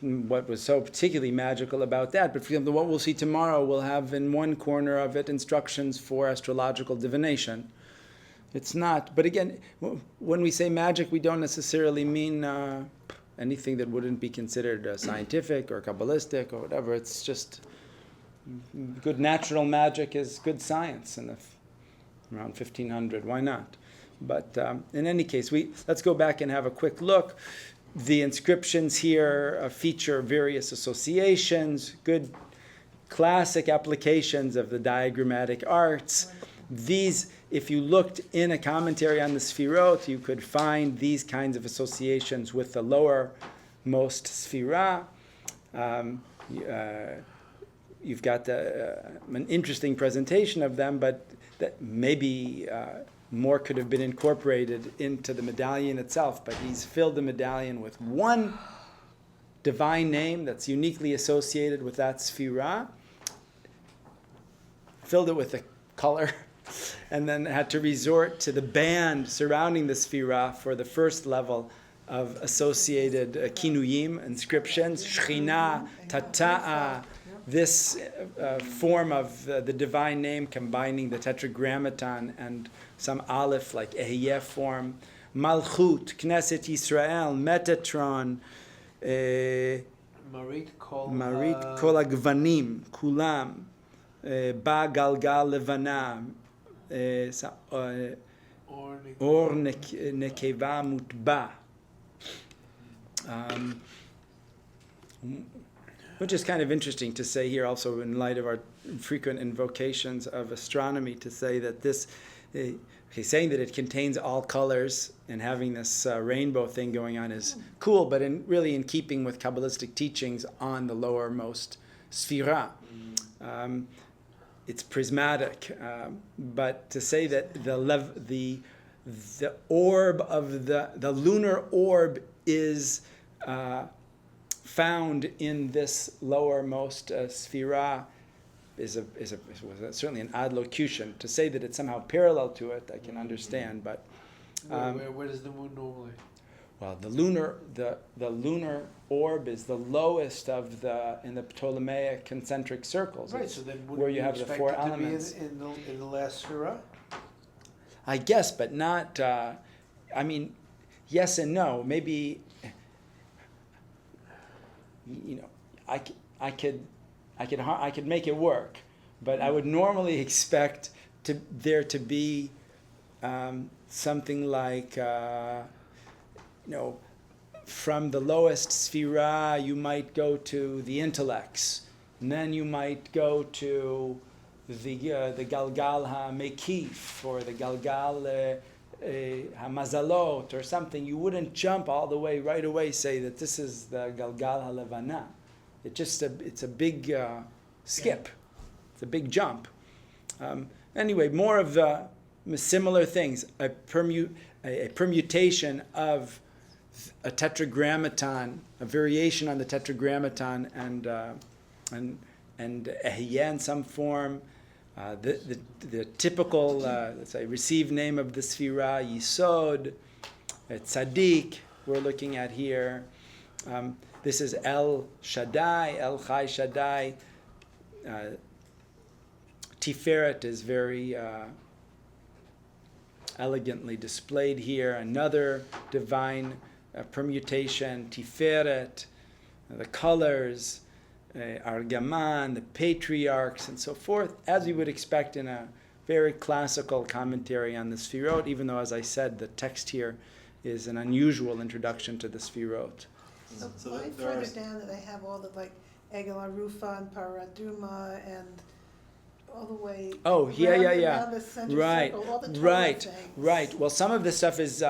what was so particularly magical about that. But for example, what we'll see tomorrow will have in one corner of it instructions for astrological divination. It's not. But again, when we say magic, we don't necessarily mean anything that wouldn't be considered scientific or Kabbalistic or whatever. It's just good natural magic is good science. And around 1500. Why not? But in any case, let's go back and have a quick look. The inscriptions here feature various associations, good classic applications of the diagrammatic arts. These, if you looked in a commentary on the Sfirot, you could find these kinds of associations with the lowermost Sfirah. You've got an interesting presentation of them, but that maybe more could have been incorporated into the medallion itself. But he's filled the medallion with one divine name that's uniquely associated with that Sfirah, filled it with a color, and then had to resort to the band surrounding the Sfirah for the first level of associated kinuyim, inscriptions, Shechina, Tata'a, this form of the divine name combining the tetragrammaton and some aleph like Ehyeh form, Malchut, Knesset Yisrael, Metatron, Marit Kol Agvanim, Kulam, Ba Galgal Levana, Or Nekeva Mutba. Which is kind of interesting to say here also in light of our frequent invocations of astronomy, to say that this, saying that it contains all colors and having this rainbow thing going on is cool, but really in keeping with Kabbalistic teachings on the lowermost Sfirah. It's prismatic, but to say that the orb of the lunar orb is found in this lowermost Sfirah was certainly an odd locution. To say that it's somehow parallel to it, I can understand, but where does the moon normally? Well, the lunar orb is the lowest in the Ptolemaic concentric circles. Right. So then, where you have the four elements. In the last Sfirah? I guess, but not. Yes and no. Maybe. I could make it work, but I would normally expect there to be something like, from the lowest Sfirah, you might go to the intellects, and then you might go to the Galgal HaMekif, or the Galgal HaMazalot, or something. You wouldn't jump all the way right away, say that this is the Galgal HaLevana. It's a big skip. It's a big jump. Anyway, more of similar things. A permutation of a tetragrammaton, a variation on the tetragrammaton, and Ehyeh in some form. The typical, let's say, received name of the Sfirah, Yisod, Tzaddik, we're looking at here. This is El Shaddai, El Chai Shaddai. Tiferet is very elegantly displayed here. Another divine permutation, Tiferet, the colors, Argaman, the patriarchs, and so forth, as you would expect in a very classical commentary on the Sfirot, even though, as I said, the text here is an unusual introduction to the Sfirot. So right further down, they have all the Egel Arufa and Paraduma and all the way around the center circle, all the Torah things. Right. Well, some of this stuff is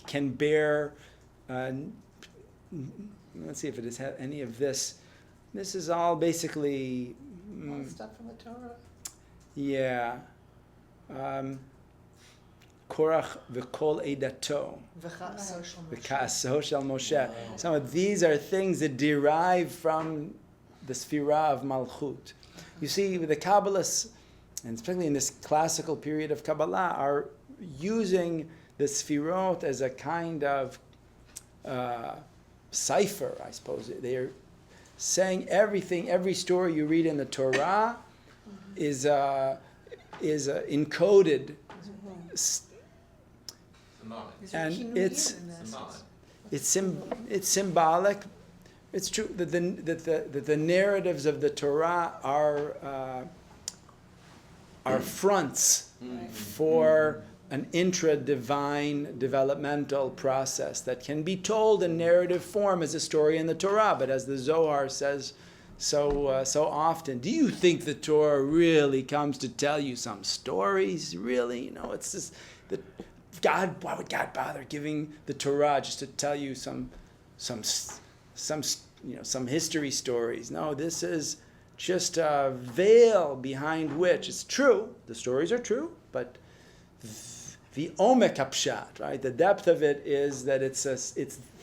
can bear. Let's see if it has any of this. This is all basically. All the stuff from the Torah. Yeah. Korach v'kol edato. V'ka'aso shel Moshe. Some of these are things that derive from the Sfirah of Malchut. You see, the Kabbalists, and especially in this classical period of Kabbalah, are using the Sfirot as a kind of cipher, I suppose. They are saying every story you read in the Torah is encoded. And it's symbolic. It's true that the narratives of the Torah are are fronts for an intra-divine developmental process that can be told in narrative form as a story in the Torah, but as the Zohar says so often, do you think the Torah really comes to tell you some stories? Really? It's just that why would God bother giving the Torah just to tell you some history stories? No, this is just a veil behind which it's true. The stories are true, but the omek hapshat, right? The depth of it is that it's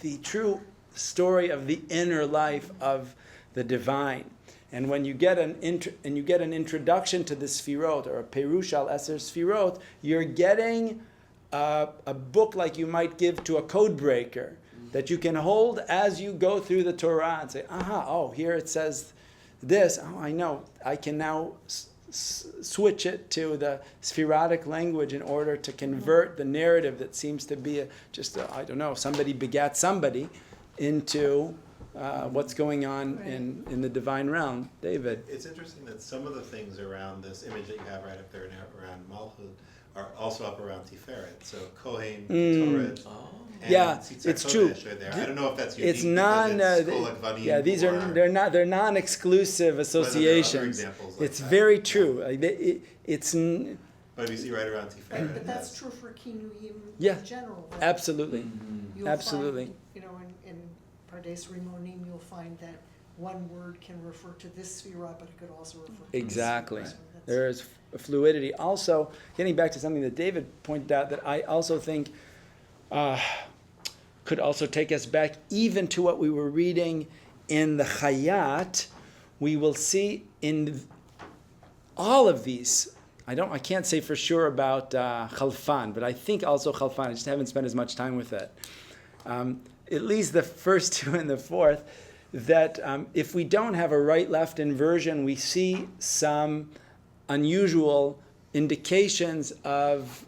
the true story of the inner life of the divine. And when you get an introduction to the Sfirot, or a Perush al Eser Sfirot, you're getting a book like you might give to a code breaker that you can hold as you go through the Torah and say, here it says this. Oh, I know. I can now switch it to the Sphiratic language in order to convert the narrative that seems to be somebody begat somebody into what's going on in the divine realm. David. It's interesting that some of the things around this image that you have right up there around Malchut are also up around Tiferet. So Kohen, Ketoret, and it's true. Are there. I don't know if that's unique. It's they're non-exclusive associations. It's very true. But you see right around Tiferet. But that's true for Kinuyim in general. Right? Absolutely. You'll Absolutely. Find, in Pardes Rimonim, you'll find that one word can refer to this Sphira, but it could also refer to exactly. this Sphira. There is fluidity. Also, getting back to something that David pointed out that I also think could also take us back even to what we were reading in the Chayat. We will see in all of these, I can't say for sure about Chalfan, but I think also Chalfan, I just haven't spent as much time with it. At least the first two and the fourth, that if we don't have a right-left inversion, we see some unusual indications of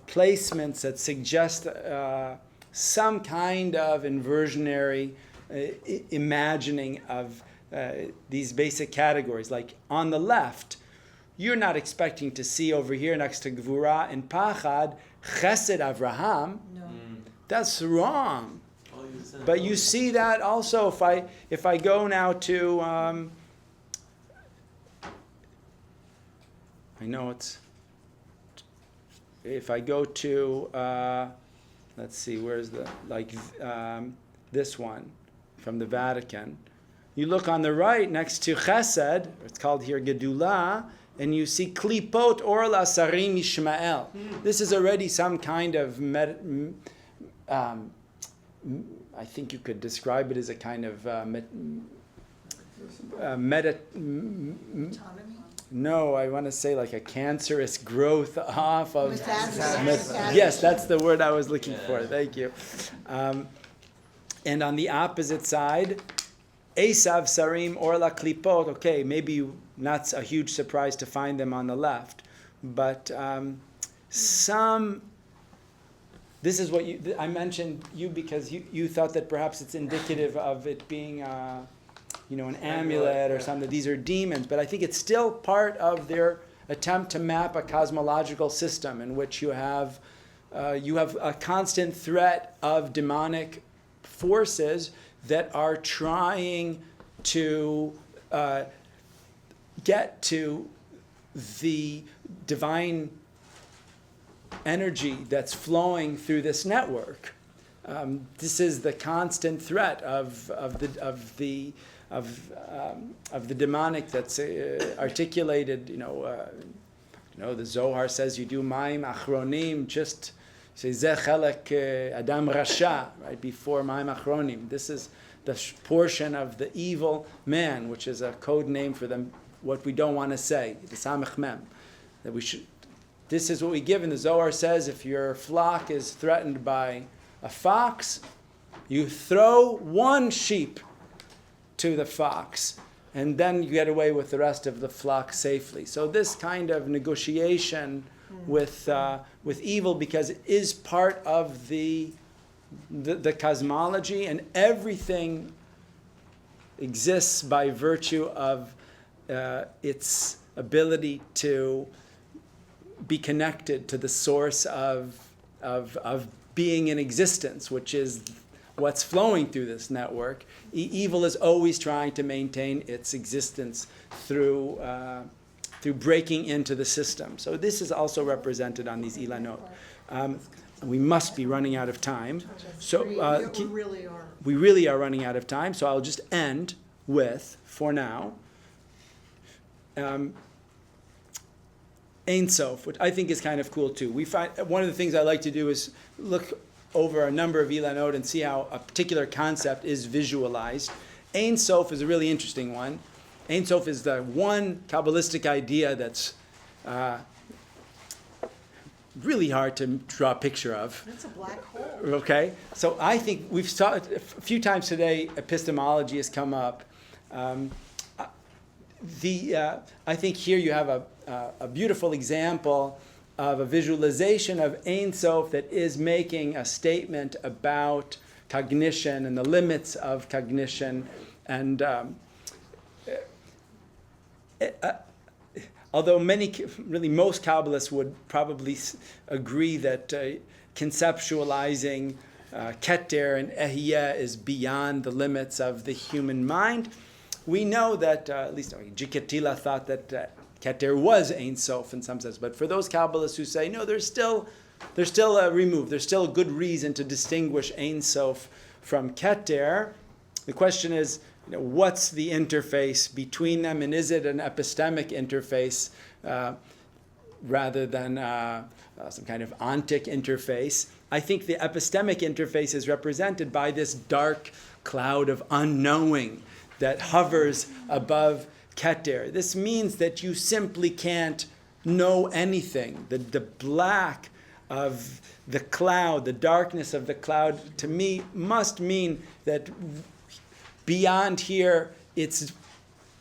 placements that suggest some kind of inversionary imagining of these basic categories. Like on the left, you're not expecting to see over here next to Gvura and Pachad, Chesed Avraham. No. That's wrong. But you see that also if I go now to if I go to let's see, where's this one from the Vatican. You look on the right next to Chesed, it's called here Gedula, and you see Klipot Or Lasarim Yishmael. This is already some kind of I think you could describe it as a kind of no, I want to say like a cancerous growth off of... Yes, that's the word I was looking for. Thank you. And on the opposite side, Esav Sarim Orla Klipot. Okay, maybe not a huge surprise to find them on the left. But this is what I mentioned you because you thought that perhaps it's indicative of it being... an amulet or something. These are demons, but I think it's still part of their attempt to map a cosmological system in which you have a constant threat of demonic forces that are trying to get to the divine energy that's flowing through this network. This is the constant threat of the demonic that's articulated. The Zohar says you do Maim Achronim, just say Zeh Chelek Adam Rasha, right before Maim Achronim. This is the portion of the evil man, which is a code name for them. What we don't want to say, the Samech Mem, that we should. This is what we give, and the Zohar says if your flock is threatened by a fox, you throw one sheep to the fox, and then you get away with the rest of the flock safely. So this kind of negotiation with evil, because it is part of the cosmology, and everything exists by virtue of its ability to be connected to the source of being in existence, which is what's flowing through this network. Evil is always trying to maintain its existence through breaking into the system. So this is also represented on these Ilanot. We must be running out of time. So we really are running out of time. So I'll just end with, for now, Ein Sof, which I think is kind of cool too. We find one of the things I like to do is look over a number of Ilanot and see how a particular concept is visualized. Ein Sof is a really interesting one. Ein Sof is the one Kabbalistic idea that's really hard to draw a picture of. It's a black hole. Okay, so I think we've saw a few times today. Epistemology has come up. I think here you have a beautiful example of a visualization of Ein Sof that is making a statement about cognition and the limits of cognition. And although most Kabbalists would probably agree that conceptualizing Keter and Ehyeh is beyond the limits of the human mind, we know that, at least Jikatila thought that Keter was Ein Sof in some sense. But for those Kabbalists who say, no, there's still a remove, there's still a good reason to distinguish Ein Sof from Keter, the question is, what's the interface between them, and is it an epistemic interface rather than some kind of ontic interface? I think the epistemic interface is represented by this dark cloud of unknowing that hovers above Keter. This means that you simply can't know anything. The black of the cloud, the darkness of the cloud, to me, must mean that beyond here, it's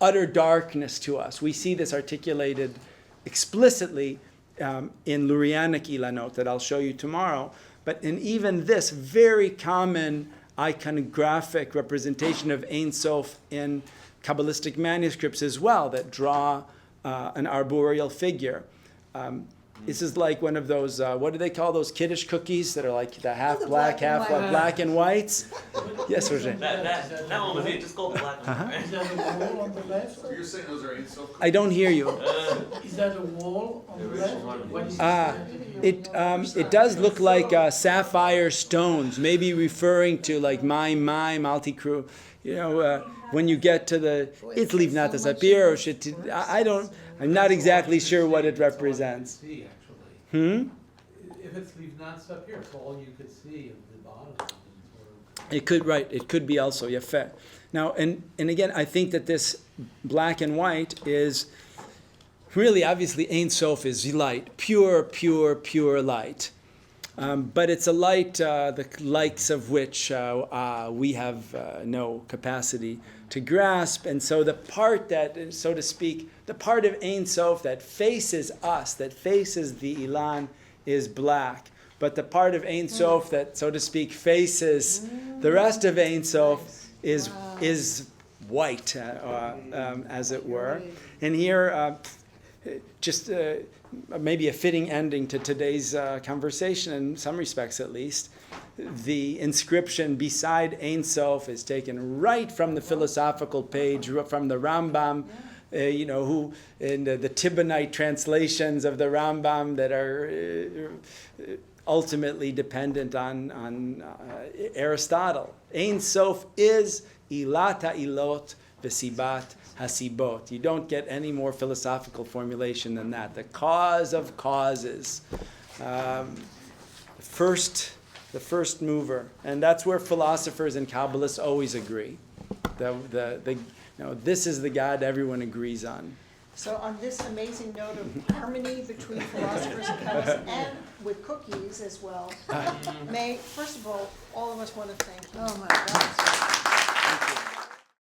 utter darkness to us. We see this articulated explicitly in Lurianic Ilanot that I'll show you tomorrow. But in even this very common iconographic representation of Ein Sof in Kabbalistic manuscripts as well that draw an arboreal figure. This is like one of those, what do they call those kiddish cookies that are like the half black, half black and whites? Yes, Roger. That one was just called black and white. Is that a wall on the left? So you're saying those are Ein Sof? I don't hear you. Is that a wall on the left? What is It does look like sapphire stones, maybe referring to like mime, multi-crew. When you get to the it's Livnat Sapir or I'm not exactly sure what it represents. See, Hmm? If it's Livnat Sapir, it's all you could see of the bottom. It could be also Yafeh. Now, and again, I think that this black and white is really, obviously, Ein Sof is light, pure light. But it's a light, the likes of which we have no capacity to grasp. And so the part that, so to speak, the part of Ein Sof that faces us, that faces the Ilan, is black. But the part of Ein Sof that, so to speak, faces the rest of Ein Sof is white, as it were. And here, just maybe a fitting ending to today's conversation, in some respects at least. The inscription beside Ein Sof is taken right from the philosophical page, from the Rambam, who in the Tibbonite translations of the Rambam that are ultimately dependent on Aristotle. Ein Sof is ilat ha'ilot v'sibat hasibot. You don't get any more philosophical formulation than that. The cause of causes. The first mover. And that's where philosophers and Kabbalists always agree. This is the God everyone agrees on. So on this amazing note of harmony between philosophers and Kabbalists, and with cookies as well, may, first of all of us want to thank you. Oh my gosh.